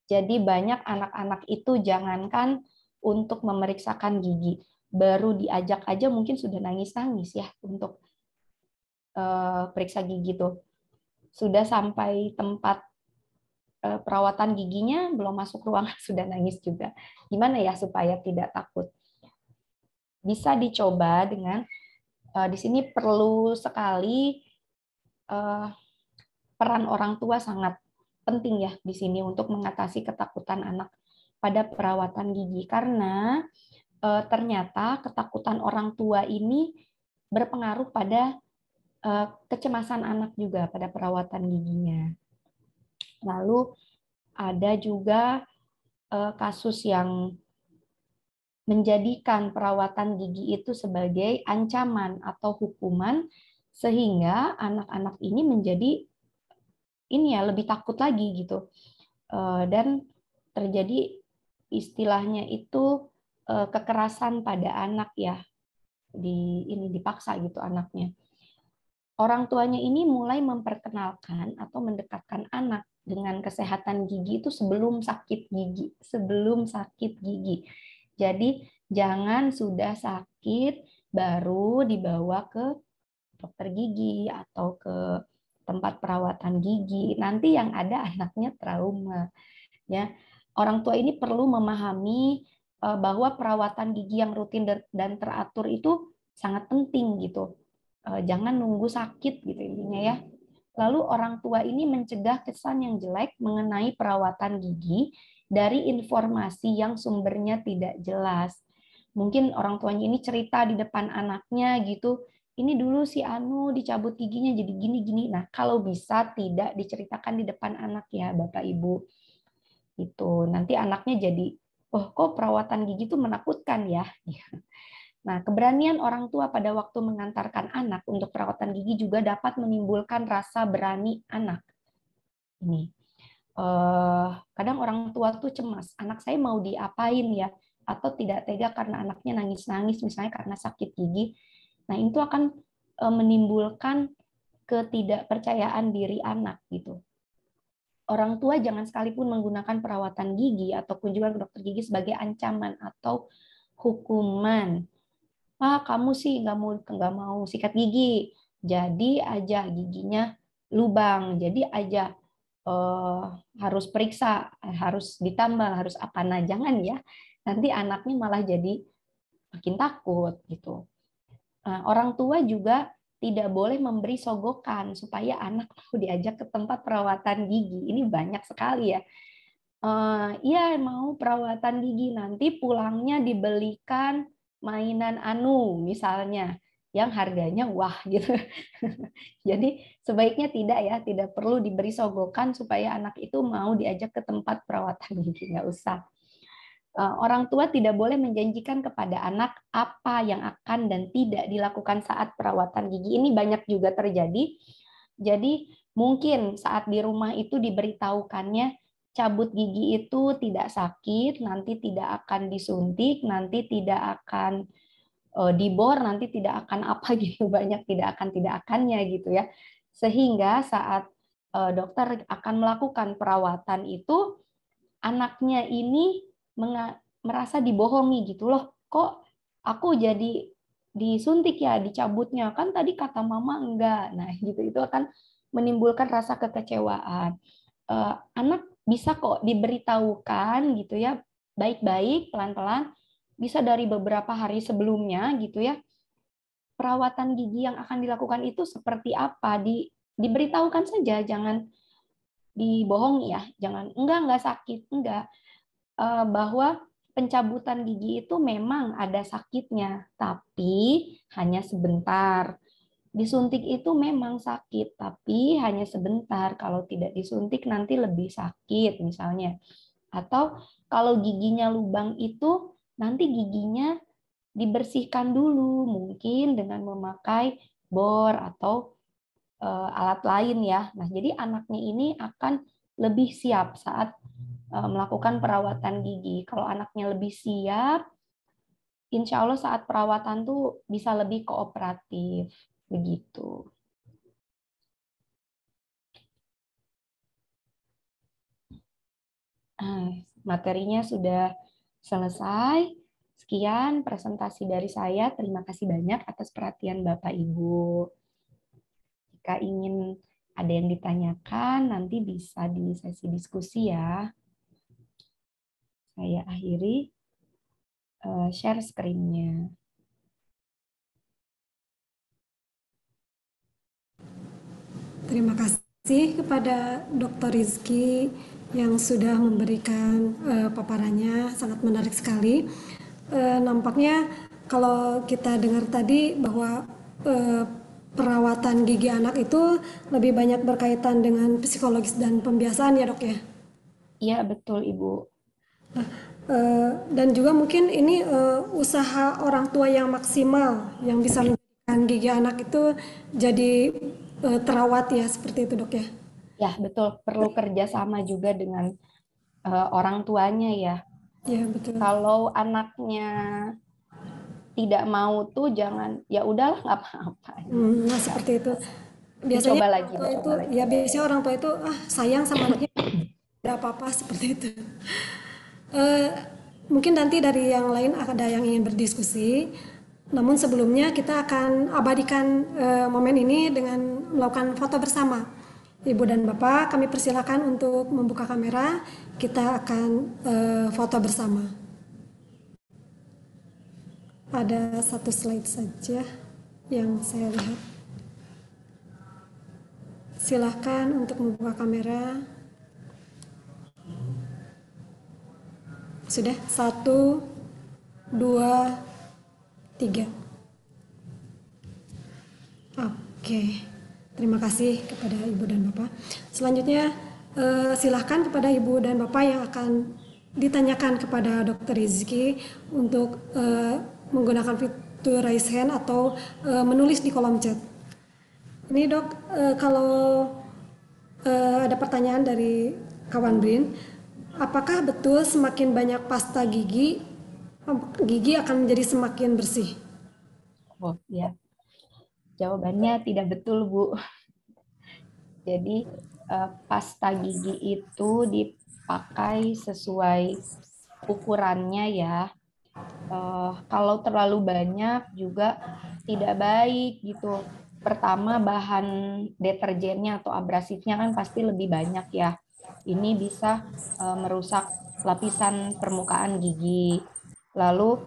Jadi banyak anak-anak itu jangankan untuk memeriksakan gigi, baru diajak aja mungkin sudah nangis-nangis ya untuk periksa gigi tuh. Sudah sampai tempat perawatan giginya, belum masuk ruangan sudah nangis juga. Gimana ya supaya tidak takut? Bisa dicoba dengan di sini perlu sekali peran orang tua sangat penting ya di sini untuk mengatasi ketakutan anak pada perawatan gigi, karena ternyata ketakutan orang tua ini berpengaruh pada kecemasan anak juga pada perawatan giginya. Lalu ada juga kasus yang menjadikan perawatan gigi itu sebagai ancaman atau hukuman, sehingga anak-anak ini menjadi ini ya lebih takut lagi gitu. Dan terjadi istilahnya itu kekerasan pada anak ya, ini dipaksa gitu anaknya. Orang tuanya ini mulai memperkenalkan atau mendekatkan anak dengan kesehatan gigi itu sebelum sakit gigi, Jadi jangan sudah sakit baru dibawa ke dokter gigi atau ke tempat perawatan gigi. Nanti yang ada anaknya trauma. Ya, orang tua ini perlu memahami bahwa perawatan gigi yang rutin dan teratur itu sangat penting gitu. Jangan nunggu sakit gitu intinya ya. Lalu orang tua ini mencegah kesan yang jelek mengenai perawatan gigi dari informasi yang sumbernya tidak jelas. Mungkin orang tuanya ini cerita di depan anaknya gitu, ini dulu si Anu dicabut giginya jadi gini-gini. Nah, kalau bisa tidak diceritakan di depan anak ya, Bapak Ibu. Itu nanti anaknya jadi, oh kok perawatan gigi itu menakutkan ya. Nah, keberanian orang tua pada waktu mengantarkan anak untuk perawatan gigi juga dapat menimbulkan rasa berani anak. Ini kadang orang tua tuh cemas, anak saya mau diapain ya, atau tidak tega karena anaknya nangis-nangis misalnya karena sakit gigi. Nah, itu akan menimbulkan ketidakpercayaan diri anak gitu. Orang tua jangan sekalipun menggunakan perawatan gigi atau kunjungan ke dokter gigi sebagai ancaman atau hukuman. Kamu sih nggak mau sikat gigi, jadi aja giginya lubang, jadi aja harus periksa, harus ditambal, harus apa? Nah, jangan ya, nanti anaknya malah jadi makin takut gitu. Nah, orang tua juga tidak boleh memberi sogokan supaya anak mau diajak ke tempat perawatan gigi. Ini banyak sekali ya. Iya mau perawatan gigi, nanti pulangnya dibelikan mainan Anu misalnya yang harganya wah gitu. Jadi sebaiknya tidak ya, tidak perlu diberi sogokan supaya anak itu mau diajak ke tempat perawatan gigi, nggak usah. Orang tua tidak boleh menjanjikan kepada anak apa yang akan dan tidak dilakukan saat perawatan gigi. Ini banyak juga terjadi. Jadi mungkin saat di rumah itu diberitahukannya cabut gigi itu tidak sakit, nanti tidak akan disuntik, nanti tidak akan dibor, nanti tidak akan apa gitu, banyak tidak akannya gitu ya. Sehingga saat dokter akan melakukan perawatan itu, anaknya ini merasa dibohongi gitu loh. Kok aku jadi disuntik ya, dicabutnya, kan tadi kata mama enggak. Nah, gitu itu akan menimbulkan rasa kekecewaan. Anak bisa kok diberitahukan gitu ya, baik-baik, pelan-pelan, bisa dari beberapa hari sebelumnya gitu ya. Perawatan gigi yang akan dilakukan itu seperti apa, diberitahukan saja, jangan dibohongi ya, jangan enggak sakit, enggak. Bahwa pencabutan gigi itu memang ada sakitnya, tapi hanya sebentar. Disuntik itu memang sakit, tapi hanya sebentar. Kalau tidak disuntik nanti lebih sakit misalnya. Atau kalau giginya lubang itu nanti giginya dibersihkan dulu, mungkin dengan memakai bor atau alat lain ya. Nah, jadi anaknya ini akan lebih siap saat melakukan perawatan gigi. Kalau anaknya lebih siap, insya Allah saat perawatan tuh bisa lebih kooperatif. Begitu. Materinya sudah selesai. Sekian presentasi dari saya. Terima kasih banyak atas perhatian Bapak Ibu. Jika ingin ada yang ditanyakan, nanti bisa di sesi diskusi ya. Saya akhiri share screen-nya. Terima kasih kepada Dr. Rizky yang sudah memberikan paparannya, sangat menarik sekali. Nampaknya kalau kita dengar tadi bahwa perawatan gigi anak itu lebih banyak berkaitan dengan psikologis dan pembiasaan ya dok ya? Iya betul Ibu. Dan juga mungkin ini usaha orang tua yang maksimal yang bisa menjadikan gigi anak itu jadi terawat ya, seperti itu dok ya? Ya betul, perlu kerjasama juga dengan orang tuanya ya. Ya betul. Kalau anaknya tidak mau tuh jangan, ya udahlah nggak apa-apa. Nah seperti itu. Biasanya Dicoba orang lagi, tua itu, dicoba lagi. ya biasanya orang tua itu sayang sama anaknya, tidak apa-apa seperti itu. Eh, Mungkin nanti dari yang lain ada yang ingin berdiskusi. Namun sebelumnya kita akan abadikan momen ini dengan melakukan foto bersama. Ibu dan Bapak, kami persilakan untuk membuka kamera. Kita akan foto bersama. Ada satu slide saja yang saya lihat. Silahkan untuk membuka kamera. Sudah, 1, 2, 3. Oke, terima kasih kepada Ibu dan Bapak. Selanjutnya silahkan kepada Ibu dan Bapak yang akan ditanyakan kepada Dr. Rizky untuk menggunakan fitur raise hand atau menulis di kolom chat. Ini dok, kalau ada pertanyaan dari kawan Brin, apakah betul semakin banyak pasta gigi, gigi akan menjadi semakin bersih? Oh ya, jawabannya tidak betul Bu. Jadi pasta gigi itu dipakai sesuai ukurannya ya. Kalau terlalu banyak juga tidak baik gitu. Pertama bahan deterjennya atau abrasifnya kan pasti lebih banyak ya. Ini bisa merusak lapisan permukaan gigi. Lalu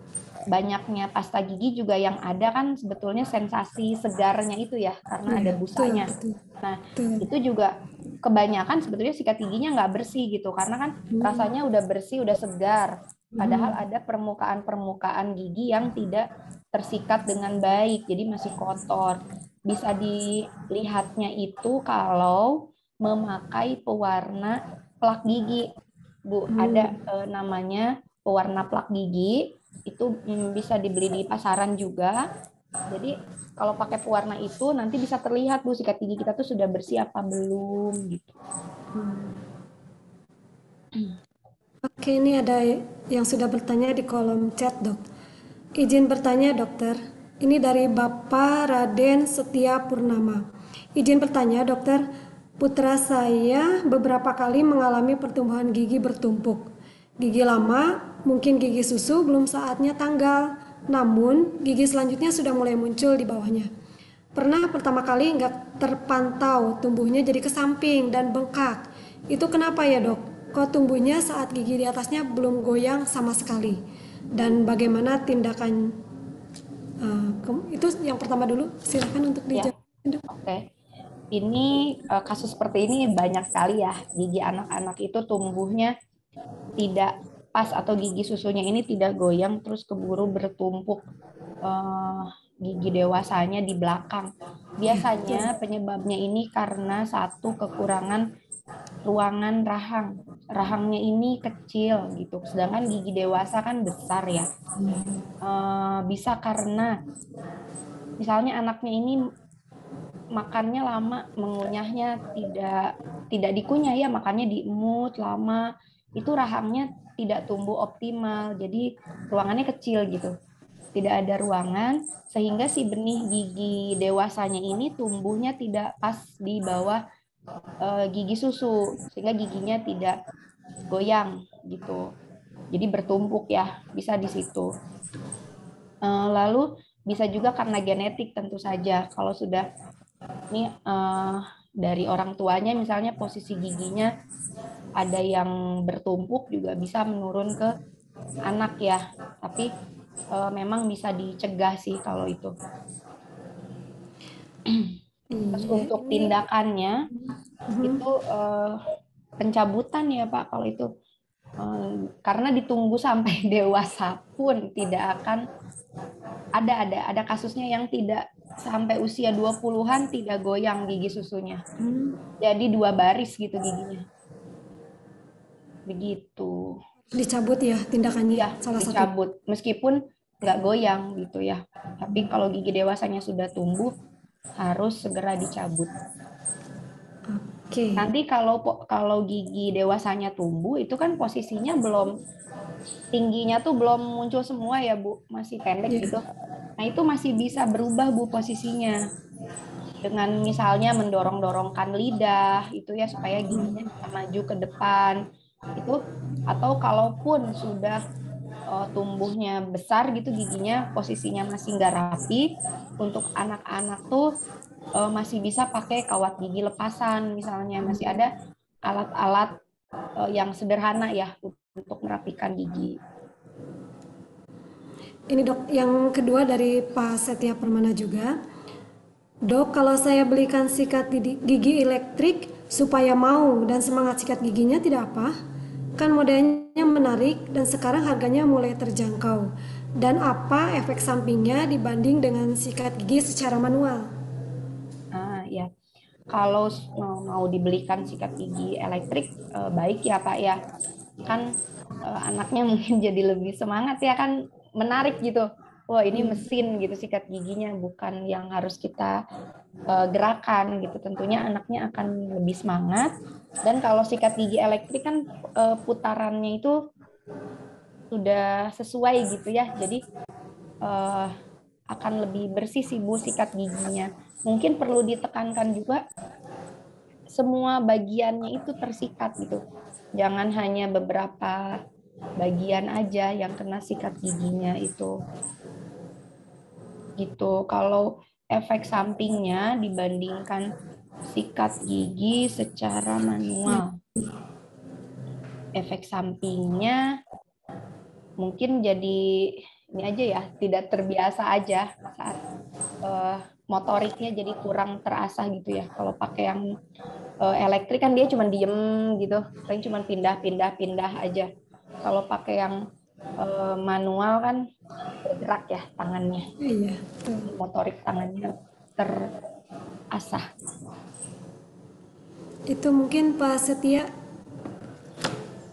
banyaknya pasta gigi juga yang ada kan sebetulnya sensasi segarnya itu ya karena ada Ya, busanya. betul. Nah, itu juga kebanyakan sebetulnya sikat giginya nggak bersih gitu karena kan rasanya udah bersih, udah segar. Padahal ada permukaan-permukaan gigi yang tidak tersikat dengan baik, jadi masih kotor. Bisa dilihatnya itu kalau memakai pewarna plak gigi, Bu. Ada namanya pewarna plak gigi, itu bisa dibeli di pasaran juga. Jadi kalau pakai pewarna itu nanti bisa terlihat Bu sikat gigi kita tuh sudah bersih apa belum gitu. Oke, ini ada yang sudah bertanya di kolom chat, dok. Izin bertanya, dokter. Ini dari Bapak Raden Setia Purnama. Izin bertanya, dokter. Putra saya beberapa kali mengalami pertumbuhan gigi bertumpuk. Gigi lama, mungkin gigi susu belum saatnya tanggal. Namun, gigi selanjutnya sudah mulai muncul di bawahnya. Pernah pertama kali nggak terpantau, tumbuhnya jadi ke samping dan bengkak. Itu kenapa ya dok? Kok tumbuhnya saat gigi di atasnya belum goyang sama sekali? Dan bagaimana tindakan itu yang pertama dulu, silakan untuk dijawab. Oke. ini kasus seperti ini banyak sekali ya. Gigi anak-anak itu tumbuhnya tidak pas atau gigi susunya ini tidak goyang terus keburu bertumpuk gigi dewasanya di belakang. Iya, betul. Biasanya penyebabnya ini karena satu kekurangan ruangan rahang. Rahangnya ini kecil gitu. Sedangkan gigi dewasa kan besar ya. Bisa karena misalnya anaknya ini makannya lama, mengunyahnya tidak dikunyah ya, makannya diemut lama, itu rahangnya tidak tumbuh optimal, jadi ruangannya kecil gitu, tidak ada ruangan sehingga si benih gigi dewasanya ini tumbuhnya tidak pas di bawah gigi susu, sehingga giginya tidak goyang gitu, jadi bertumpuk ya, bisa di situ. Lalu bisa juga karena genetik tentu saja, kalau sudah ini dari orang tuanya misalnya posisi giginya ada yang bertumpuk juga bisa menurun ke anak ya, tapi memang bisa dicegah sih kalau itu. Terus Iya, untuk ini tindakannya itu pencabutan ya Pak kalau itu. Karena ditunggu sampai dewasa pun tidak akan ada kasusnya yang tidak sampai usia 20-an tidak goyang gigi susunya. Jadi 2 baris gitu giginya. Begitu. dicabut ya tindakannya Iya, salah satu. dicabut. Meskipun nggak goyang gitu ya. Tapi kalau gigi dewasanya sudah tumbuh, harus segera dicabut. Oke. Nanti kalau gigi dewasanya tumbuh, itu kan posisinya belum, tingginya tuh belum muncul semua ya Bu, masih pendek Ya. gitu. Nah itu masih bisa berubah Bu posisinya. Dengan misalnya mendorong-dorongkan lidah, itu ya supaya giginya bisa maju ke depan. Itu atau kalaupun sudah tumbuhnya besar gitu giginya, posisinya masih nggak rapi, untuk anak-anak tuh masih bisa pakai kawat gigi lepasan misalnya, masih ada alat-alat yang sederhana ya untuk merapikan gigi. Ini dok, yang kedua dari Pak Setia Permana juga. Dok, kalau saya belikan sikat gigi elektrik supaya mau dan semangat sikat giginya tidak apa? Kan modelnya menarik dan sekarang harganya mulai terjangkau. Dan apa efek sampingnya dibanding dengan sikat gigi secara manual? Ya, kalau mau dibelikan sikat gigi elektrik baik ya Pak ya, kan anaknya mungkin jadi lebih semangat ya kan, menarik gitu. Wah ini mesin gitu sikat giginya, bukan yang harus kita gerakan gitu. Tentunya anaknya akan lebih semangat. Dan kalau sikat gigi elektrik kan putarannya itu sudah sesuai gitu ya, jadi akan lebih bersih sih Bu sikat giginya. Mungkin perlu ditekankan juga semua bagiannya itu tersikat gitu. Jangan hanya beberapa bagian aja yang kena sikat giginya itu. Gitu. Kalau efek sampingnya dibandingkan sikat gigi secara manual, efek sampingnya mungkin jadi ini aja ya, tidak terbiasa aja saat motoriknya jadi kurang terasa gitu ya. Kalau pakai yang elektrik kan dia cuma diem gitu, paling cuma pindah aja. Kalau pakai yang manual kan bergerak ya tangannya, Iya, betul. motorik tangannya terasah. Itu mungkin Pak Setia,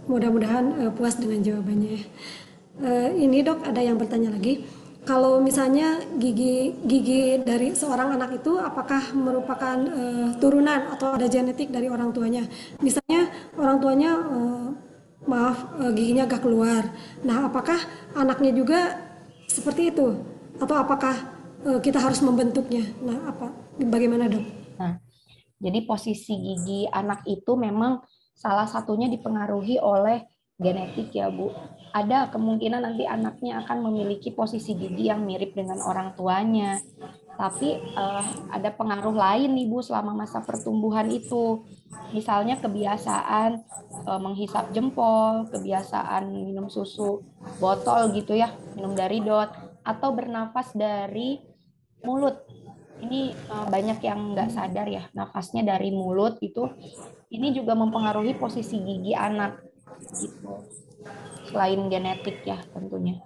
mudah-mudahan puas dengan jawabannya ya. Ini dok, ada yang bertanya lagi. Kalau misalnya gigi dari seorang anak itu apakah merupakan turunan atau ada genetik dari orang tuanya? Misalnya orang tuanya giginya agak keluar. Nah, apakah anaknya juga seperti itu? Atau apakah kita harus membentuknya? Nah, bagaimana dok? Nah, jadi posisi gigi anak itu memang salah satunya dipengaruhi oleh genetik ya Bu. Ada kemungkinan nanti anaknya akan memiliki posisi gigi yang mirip dengan orang tuanya. Tapi ada pengaruh lain nih Bu selama masa pertumbuhan itu. Misalnya kebiasaan menghisap jempol, kebiasaan minum susu botol gitu ya, minum dari dot, atau bernafas dari mulut. ini banyak yang nggak sadar ya, nafasnya dari mulut itu, ini juga mempengaruhi posisi gigi anak gitu. Selain genetik ya tentunya.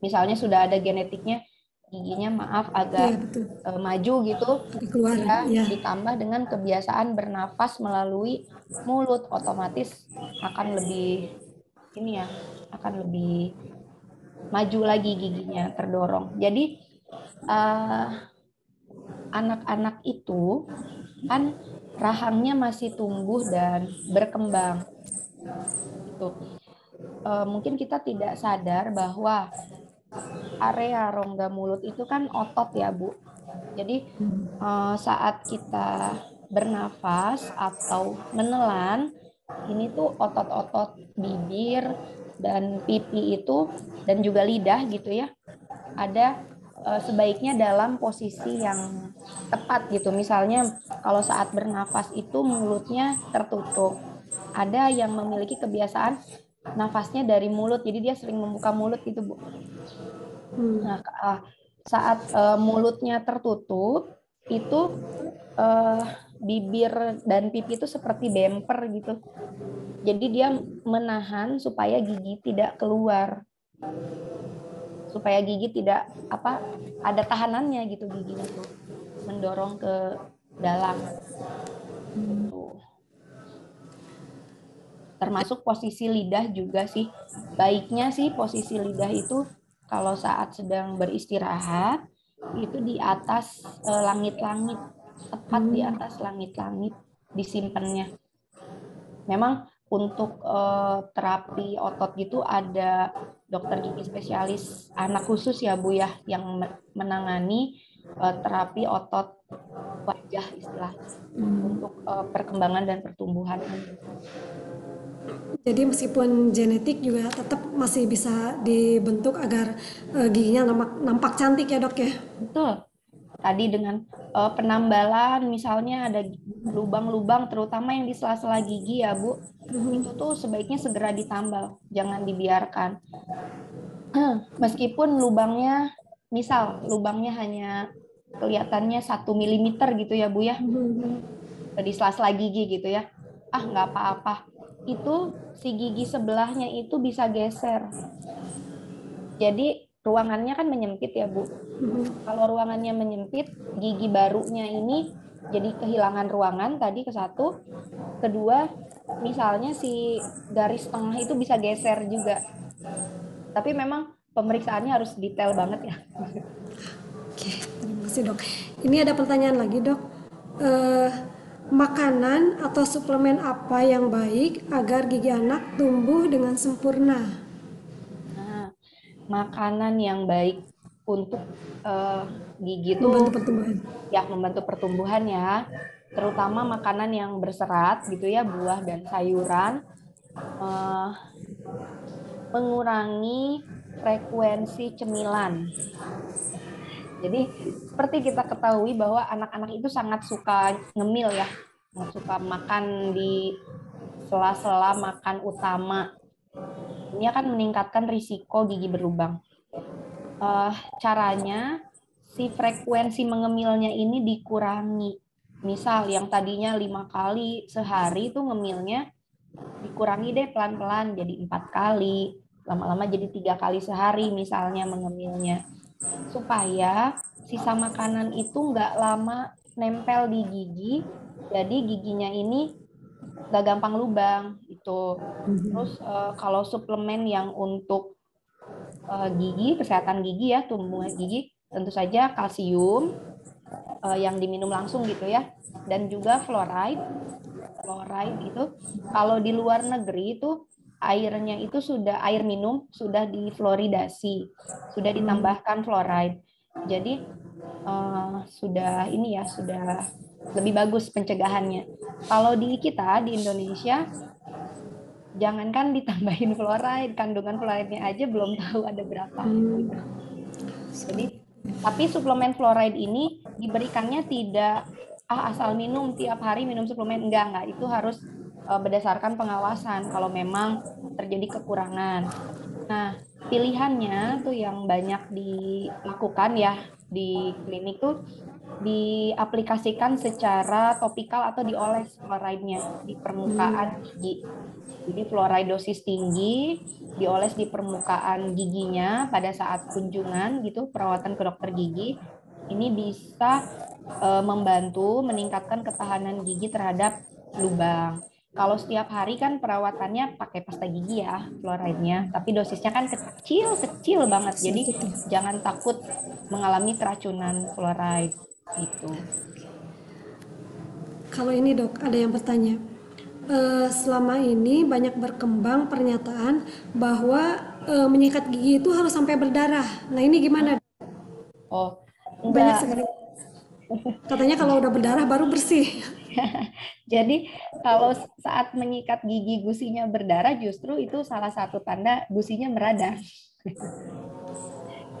Misalnya sudah ada genetiknya, giginya maaf Iya, agak betul. maju gitu, Agak keluar, ya ya. ditambah dengan kebiasaan bernafas melalui mulut, otomatis akan lebih ini ya, akan lebih maju lagi giginya terdorong. Jadi anak-anak itu kan rahangnya masih tumbuh dan berkembang. Itu mungkin kita tidak sadar bahwa area rongga mulut itu kan otot ya, Bu. Jadi saat kita bernafas atau menelan, ini tuh otot-otot bibir dan pipi itu dan juga lidah gitu ya, ada sebaiknya dalam posisi yang tepat gitu. Misalnya kalau saat bernafas itu mulutnya tertutup. Ada yang memiliki kebiasaan nafasnya dari mulut, jadi dia sering membuka mulut gitu, Bu. Nah, saat mulutnya tertutup, itu bibir dan pipi itu seperti bemper gitu. Jadi dia menahan supaya gigi tidak keluar. Supaya gigi tidak ada tahanannya gitu, giginya tuh mendorong ke dalam. Gitu. Termasuk posisi lidah juga sih. Baiknya sih posisi lidah itu kalau saat sedang beristirahat itu di atas langit-langit, tepat di atas langit-langit disimpannya. Memang untuk terapi otot gitu ada dokter gigi spesialis anak khusus ya, Bu ya, yang menangani terapi otot wajah istilahnya untuk perkembangan dan pertumbuhan. Jadi meskipun genetik juga tetap masih bisa dibentuk agar giginya nampak cantik ya, Dok ya. Betul. Tadi dengan penambalan misalnya ada lubang-lubang terutama yang di sela-sela gigi ya, Bu. Itu tuh sebaiknya segera ditambal, jangan dibiarkan. Meskipun lubangnya lubangnya hanya kelihatannya 1 mm gitu ya, Bu ya. Di sela-sela gigi gitu ya. Nggak apa-apa. Itu si gigi sebelahnya itu bisa geser. Jadi ruangannya kan menyempit ya, Bu. Kalau ruangannya menyempit, gigi barunya ini jadi kehilangan ruangan tadi ke satu. Kedua, misalnya si garis tengah itu bisa geser juga. Tapi memang pemeriksaannya harus detail banget ya. Oke, terima kasih, Dok. Ini ada pertanyaan lagi, Dok. Eh, Makanan atau suplemen apa yang baik agar gigi anak tumbuh dengan sempurna? Nah, makanan yang baik untuk gigi itu Membantu pertumbuhan. ya membantu pertumbuhan ya, terutama makanan yang berserat gitu ya, buah dan sayuran, mengurangi frekuensi cemilan. Jadi seperti kita ketahui bahwa anak-anak itu sangat suka ngemil ya, suka makan di sela-sela makan utama. Ini akan meningkatkan risiko gigi berlubang. Caranya si frekuensi mengemilnya ini dikurangi. Misal yang tadinya 5 kali sehari itu ngemilnya dikurangi deh pelan-pelan jadi 4 kali, lama-lama jadi 3 kali sehari misalnya mengemilnya, supaya sisa makanan itu nggak lama nempel di gigi, jadi giginya ini nggak gampang lubang itu. Terus kalau suplemen yang untuk gigi, kesehatan gigi ya, tumbuhan gigi, tentu saja kalsium yang diminum langsung gitu ya, dan juga fluoride. Fluoride itu kalau di luar negeri itu airnya itu sudah air minum sudah difluoridasi, sudah ditambahkan fluoride. Jadi sudah ini ya, sudah lebih bagus pencegahannya. Kalau di kita di Indonesia jangankan ditambahin fluoride, kandungan fluoride-nya aja belum tahu ada berapa. Jadi, tapi suplemen fluoride ini diberikannya tidak asal minum tiap hari minum suplemen, enggak, itu harus berdasarkan pengawasan kalau memang terjadi kekurangan. Nah, pilihannya tuh yang banyak dilakukan ya, di klinik tuh diaplikasikan secara topikal atau dioles fluoride-nya di permukaan gigi. Jadi fluoride dosis tinggi dioles di permukaan giginya pada saat kunjungan gitu, perawatan ke dokter gigi. Ini bisa membantu meningkatkan ketahanan gigi terhadap lubang. Kalau setiap hari kan perawatannya pakai pasta gigi ya, fluoride-nya, tapi dosisnya kan kecil banget. Jadi Sedikit ya. jangan takut mengalami keracunan fluoride gitu. Kalau ini dok, ada yang bertanya. Selama ini banyak berkembang pernyataan bahwa menyikat gigi itu harus sampai berdarah. Nah ini gimana? Oh, Banyak enggak. sekali. Katanya kalau udah berdarah baru bersih. Jadi kalau saat menyikat gigi gusinya berdarah justru itu salah satu tanda gusinya meradang.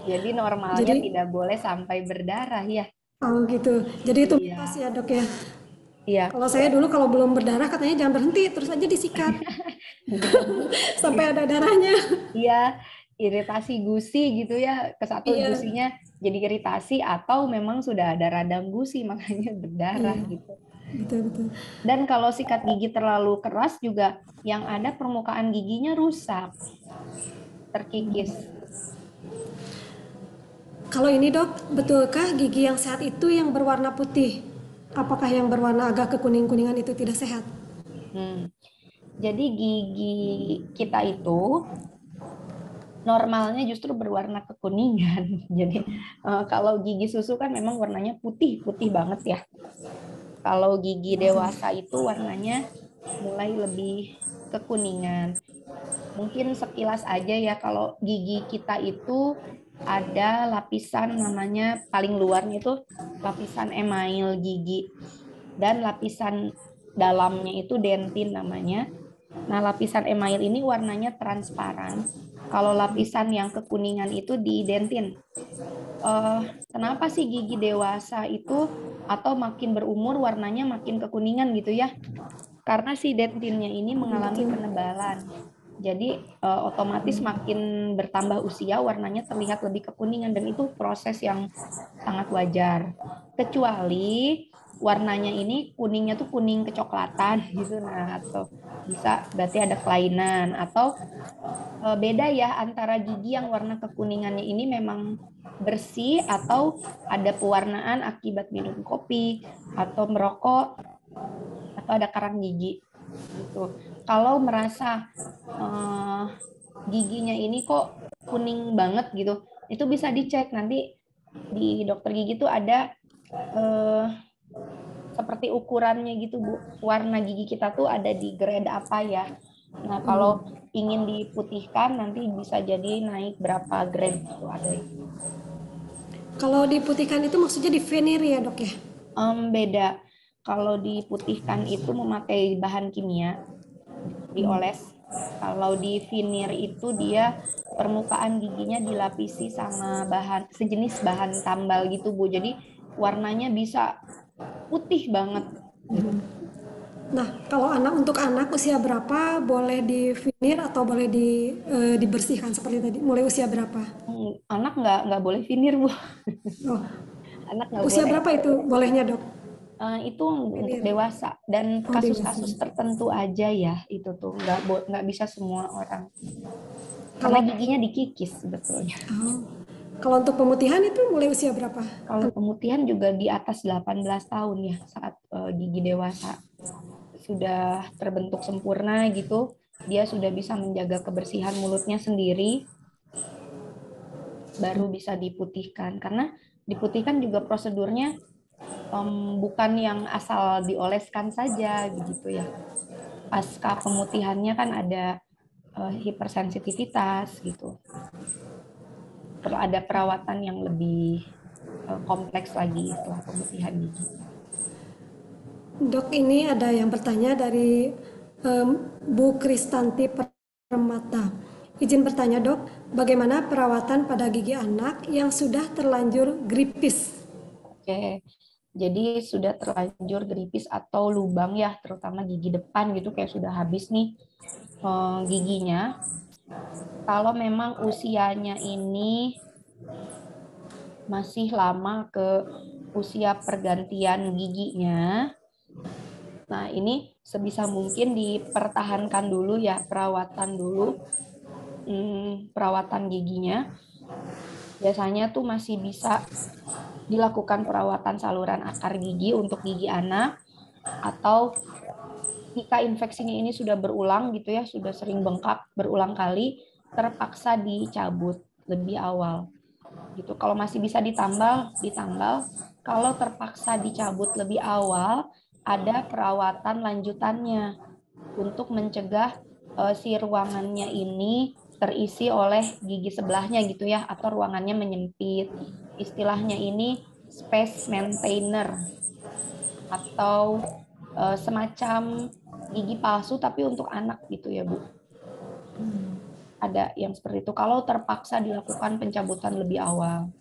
Jadi normalnya Jadi, tidak boleh sampai berdarah ya. oh gitu. Jadi itu mitos Iya. ya dok ya. Iya. Kalau saya dulu kalau belum berdarah katanya jangan berhenti, terus aja disikat sampai ada darahnya. Iya, iritasi gusi gitu ya. Ke satu Iya, gusinya jadi iritasi atau memang sudah ada radang gusi makanya berdarah iya, gitu. betul betul. Dan kalau sikat gigi terlalu keras juga yang ada permukaan giginya rusak, terkikis. Kalau ini dok, betulkah gigi yang sehat itu yang berwarna putih? Apakah yang berwarna agak kekuning-kuningan itu tidak sehat? Hmm. Jadi gigi kita itu normalnya justru berwarna kekuningan. Jadi kalau gigi susu kan memang warnanya putih, putih banget ya. Kalau gigi dewasa itu warnanya mulai lebih kekuningan. Mungkin sekilas aja ya, kalau gigi kita itu ada lapisan namanya paling luarnya itu lapisan email gigi dan lapisan dalamnya itu dentin namanya. Nah, lapisan email ini warnanya transparan. Kalau lapisan yang kekuningan itu di dentin. Kenapa sih gigi dewasa itu atau makin berumur warnanya makin kekuningan gitu ya? Karena si dentinnya ini mengalami Betul. penebalan. Jadi otomatis makin bertambah usia warnanya terlihat lebih kekuningan dan itu proses yang sangat wajar. Kecuali warnanya ini kuningnya tuh kuning kecoklatan gitu, nah atau bisa berarti ada kelainan atau beda ya antara gigi yang warna kekuningannya ini memang bersih atau ada pewarnaan akibat minum kopi atau merokok atau ada karang gigi gitu. Kalau merasa eh, giginya ini kok kuning banget gitu, itu bisa dicek nanti di dokter gigi tuh ada eh, seperti ukurannya gitu Bu. Warna gigi kita tuh ada di grade apa ya. Nah, kalau ingin diputihkan nanti bisa jadi naik berapa grade gitu ada. Kalau diputihkan itu maksudnya di veneer ya dok ya? Beda. Kalau diputihkan itu memakai bahan kimia, dioles. Kalau di veneer itu dia permukaan giginya dilapisi sama bahan sejenis bahan tambal gitu Bu. Jadi warnanya bisa putih banget gitu. Nah, kalau untuk anak usia berapa boleh di veneer atau boleh dibersihkan seperti tadi? Mulai usia berapa? Anak nggak boleh veneer Bu. Oh, Anak nggak usia boleh. berapa itu bolehnya dok? Itu untuk Veneer. dewasa dan Oh dewasa. kasus-kasus tertentu aja ya itu tuh nggak bisa semua orang karena Kalau giginya dikikis sebetulnya. oh, kalau untuk pemutihan itu mulai usia berapa? Kalau pemutihan juga di atas 18 tahun ya saat gigi dewasa sudah terbentuk sempurna gitu, dia sudah bisa menjaga kebersihan mulutnya sendiri, baru bisa diputihkan. Karena diputihkan juga prosedurnya bukan yang asal dioleskan saja begitu ya. Pasca pemutihannya kan ada hipersensitivitas gitu. Perlu ada perawatan yang lebih kompleks lagi setelah pemutihan gigi. Dok, ini ada yang bertanya dari Bu Kristanti Permata. Izin bertanya dok, bagaimana perawatan pada gigi anak yang sudah terlanjur gripis? Oke, jadi sudah terlanjur gripis atau lubang ya, terutama gigi depan gitu kayak sudah habis nih giginya. Kalau memang usianya ini masih lama ke usia pergantian giginya. Nah, ini sebisa mungkin dipertahankan dulu ya, perawatan dulu, perawatan giginya. Biasanya tuh masih bisa dilakukan perawatan saluran akar gigi untuk gigi anak, atau jika infeksinya ini sudah berulang gitu ya, sudah sering bengkak berulang kali, terpaksa dicabut lebih awal. Gitu. Kalau masih bisa ditambal, ditambal. Kalau terpaksa dicabut lebih awal, ada perawatan lanjutannya untuk mencegah si ruangannya ini terisi oleh gigi sebelahnya gitu ya, atau ruangannya menyempit. Istilahnya ini space maintainer, atau semacam gigi palsu tapi untuk anak gitu ya, Bu. Ada yang seperti itu kalau terpaksa dilakukan pencabutan lebih awal.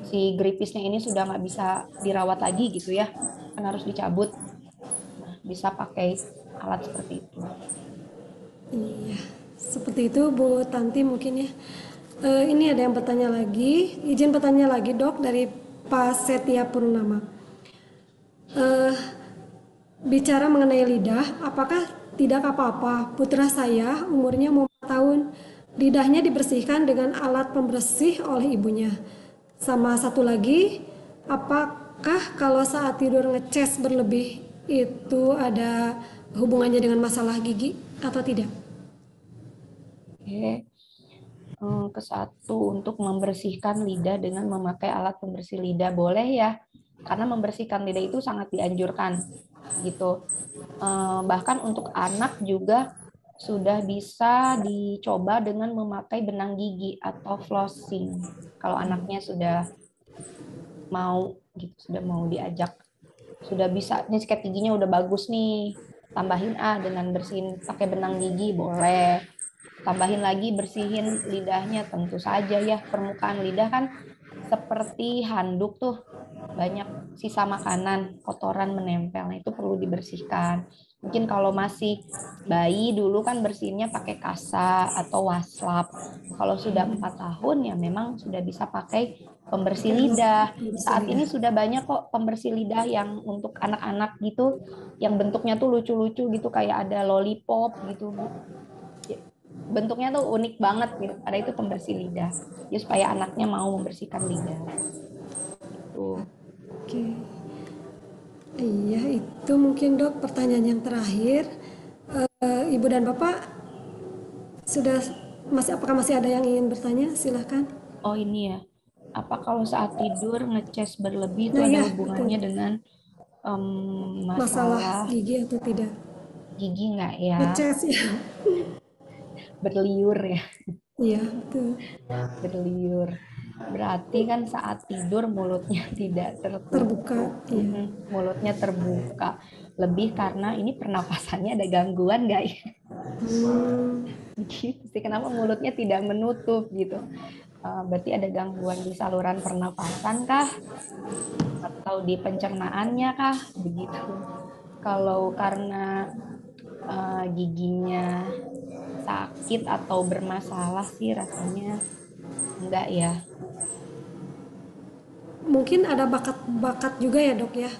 Si gripisnya ini sudah nggak bisa dirawat lagi gitu ya, kan harus dicabut. Nah, bisa pakai alat seperti itu. Iya, seperti itu Bu Tanti mungkin ya. Ini ada yang bertanya lagi, izin bertanya lagi dok dari Pak Setia Purnama. Bicara mengenai lidah, apakah tidak apa-apa putra saya umurnya mau 4 tahun, lidahnya dibersihkan dengan alat pembersih oleh ibunya. Sama satu lagi, apakah kalau saat tidur ngeces berlebih itu ada hubungannya dengan masalah gigi atau tidak? Oke. Ke satu, untuk membersihkan lidah dengan memakai alat pembersih lidah boleh ya, karena membersihkan lidah itu sangat dianjurkan gitu. Bahkan untuk anak juga sudah bisa dicoba dengan memakai benang gigi atau flossing. Kalau anaknya sudah mau gitu, sudah mau diajak, sudah bisa nih sikat giginya udah bagus nih, tambahin dengan bersihin pakai benang gigi boleh. Tambahin lagi bersihin lidahnya, tentu saja ya, permukaan lidah kan seperti handuk tuh, banyak sisa makanan, kotoran menempel. Nah, itu perlu dibersihkan. Mungkin kalau masih bayi dulu kan bersihinnya pakai kasa atau waslap. Kalau sudah 4 tahun ya memang sudah bisa pakai pembersih lidah. Saat ini sudah banyak kok pembersih lidah yang untuk anak-anak gitu, yang bentuknya tuh lucu-lucu gitu, kayak ada lollipop gitu, Bu. Bentuknya tuh unik banget gitu. Ada itu pembersih lidah. Ya supaya anaknya mau membersihkan lidah. Gitu. Oke. Iya, itu mungkin dok pertanyaan yang terakhir. Ibu dan Bapak sudah apakah masih ada yang ingin bertanya? Silahkan. Oh ini ya. Apa kalau saat tidur ngeces berlebih itu Nah ada ya, hubungannya betul. dengan Masalah masalah gigi atau tidak? gigi nggak ya? Ngeces ya. Berliur ya. Iya, betul. Berliur. Berarti kan saat tidur mulutnya tidak Terbuka, tertutup. iya. Mulutnya terbuka. Lebih karena ini pernapasannya ada gangguan nggak ya? Gitu. Kenapa mulutnya tidak menutup gitu? Berarti ada gangguan di saluran pernapasan kah? Atau di pencernaannya kah? Begitu. Kalau karena giginya sakit atau bermasalah sih rasanya enggak ya. Mungkin ada bakat-bakat juga ya dok ya.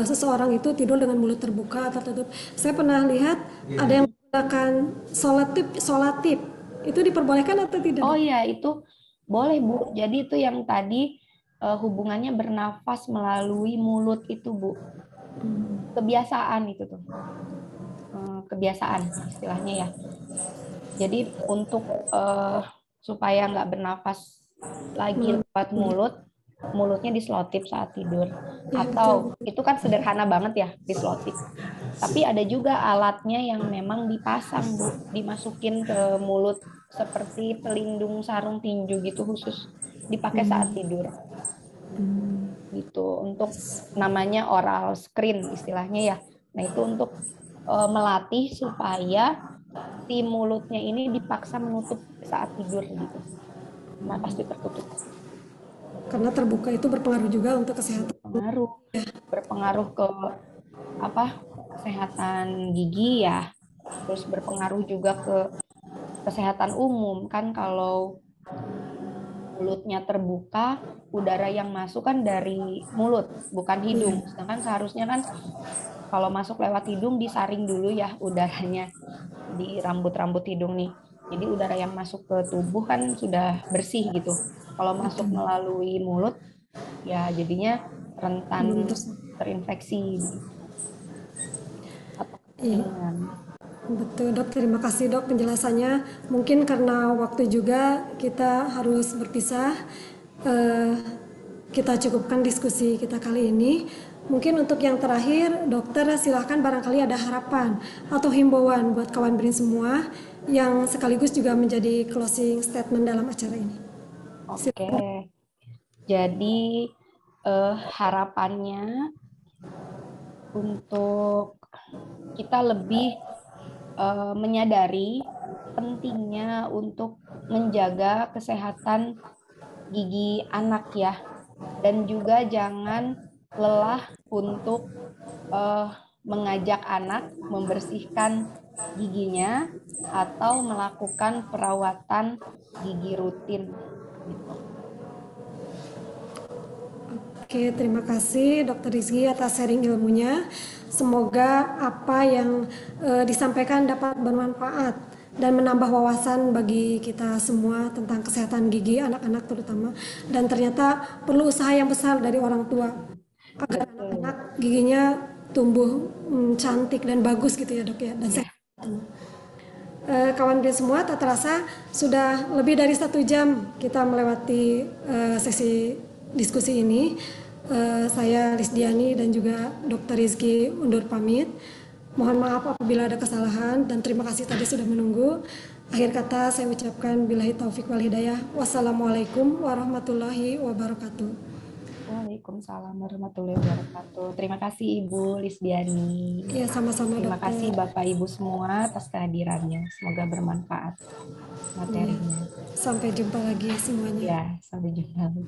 Seseorang itu tidur dengan mulut terbuka atau tertutup. Saya pernah lihat ada yang menggunakan solatip. Itu diperbolehkan atau tidak Oh dok? iya, itu boleh Bu. Jadi itu yang tadi hubungannya bernafas melalui mulut itu Bu. Kebiasaan itu tuh. Kebiasaan istilahnya ya. Jadi untuk supaya nggak bernafas lagi Melalui lewat mulut. mulut, mulutnya diselotip saat tidur. Ya Atau betul. itu kan sederhana banget ya diselotip. Tapi ada juga alatnya yang memang dipasang Bu, dimasukin ke mulut seperti pelindung sarung tinju gitu, khusus dipakai saat tidur. Gitu, untuk namanya oral screen istilahnya ya. Nah, itu untuk melatih supaya si mulutnya ini dipaksa menutup saat tidur gitu. Nah, pasti tertutup. Karena terbuka itu berpengaruh juga untuk kesehatan. Berpengaruh ke apa? Kesehatan gigi ya. Terus berpengaruh juga ke kesehatan umum kan, kalau mulutnya terbuka, udara yang masuk kan dari mulut, bukan hidung. Sedangkan seharusnya kan kalau masuk lewat hidung disaring dulu ya udaranya di rambut-rambut hidung nih. Jadi udara yang masuk ke tubuh kan sudah bersih gitu. Kalau masuk melalui mulut, ya jadinya rentan terinfeksi atau Iya. kekeringan. Betul dok, terima kasih dok penjelasannya. Mungkin karena waktu juga kita harus berpisah, eh, kita cukupkan diskusi kita kali ini. Mungkin untuk yang terakhir, dokter silahkan barangkali ada harapan atau himbauan buat kawan BRIN semua yang sekaligus juga menjadi closing statement dalam acara ini. Oke, jadi harapannya untuk kita lebih menyadari pentingnya untuk menjaga kesehatan gigi anak ya, dan juga jangan lelah untuk mengajak anak membersihkan giginya atau melakukan perawatan gigi rutin. Oke, terima kasih Dr. Rizky atas sharing ilmunya. Semoga apa yang disampaikan dapat bermanfaat dan menambah wawasan bagi kita semua tentang kesehatan gigi anak-anak terutama. Dan ternyata perlu usaha yang besar dari orang tua agar anak-anak giginya tumbuh cantik dan bagus gitu ya dok ya. Dan sehat. Kawan BRIN semua, tak terasa sudah lebih dari 1 jam kita melewati sesi diskusi ini. Saya Lisdiani dan juga Dr. Rizky undur pamit. Mohon maaf apabila ada kesalahan dan terima kasih tadi sudah menunggu. Akhir kata saya ucapkan billahi taufik wal hidayah. Wassalamualaikum warahmatullahi wabarakatuh. Waalaikumsalam warahmatullahi wabarakatuh. Terima kasih Ibu Lisdiani. Ya, sama-sama Terima dokter. kasih Bapak Ibu semua atas kehadirannya. Semoga bermanfaat materinya. Sampai jumpa lagi semuanya. Ya, sampai jumpa lagi.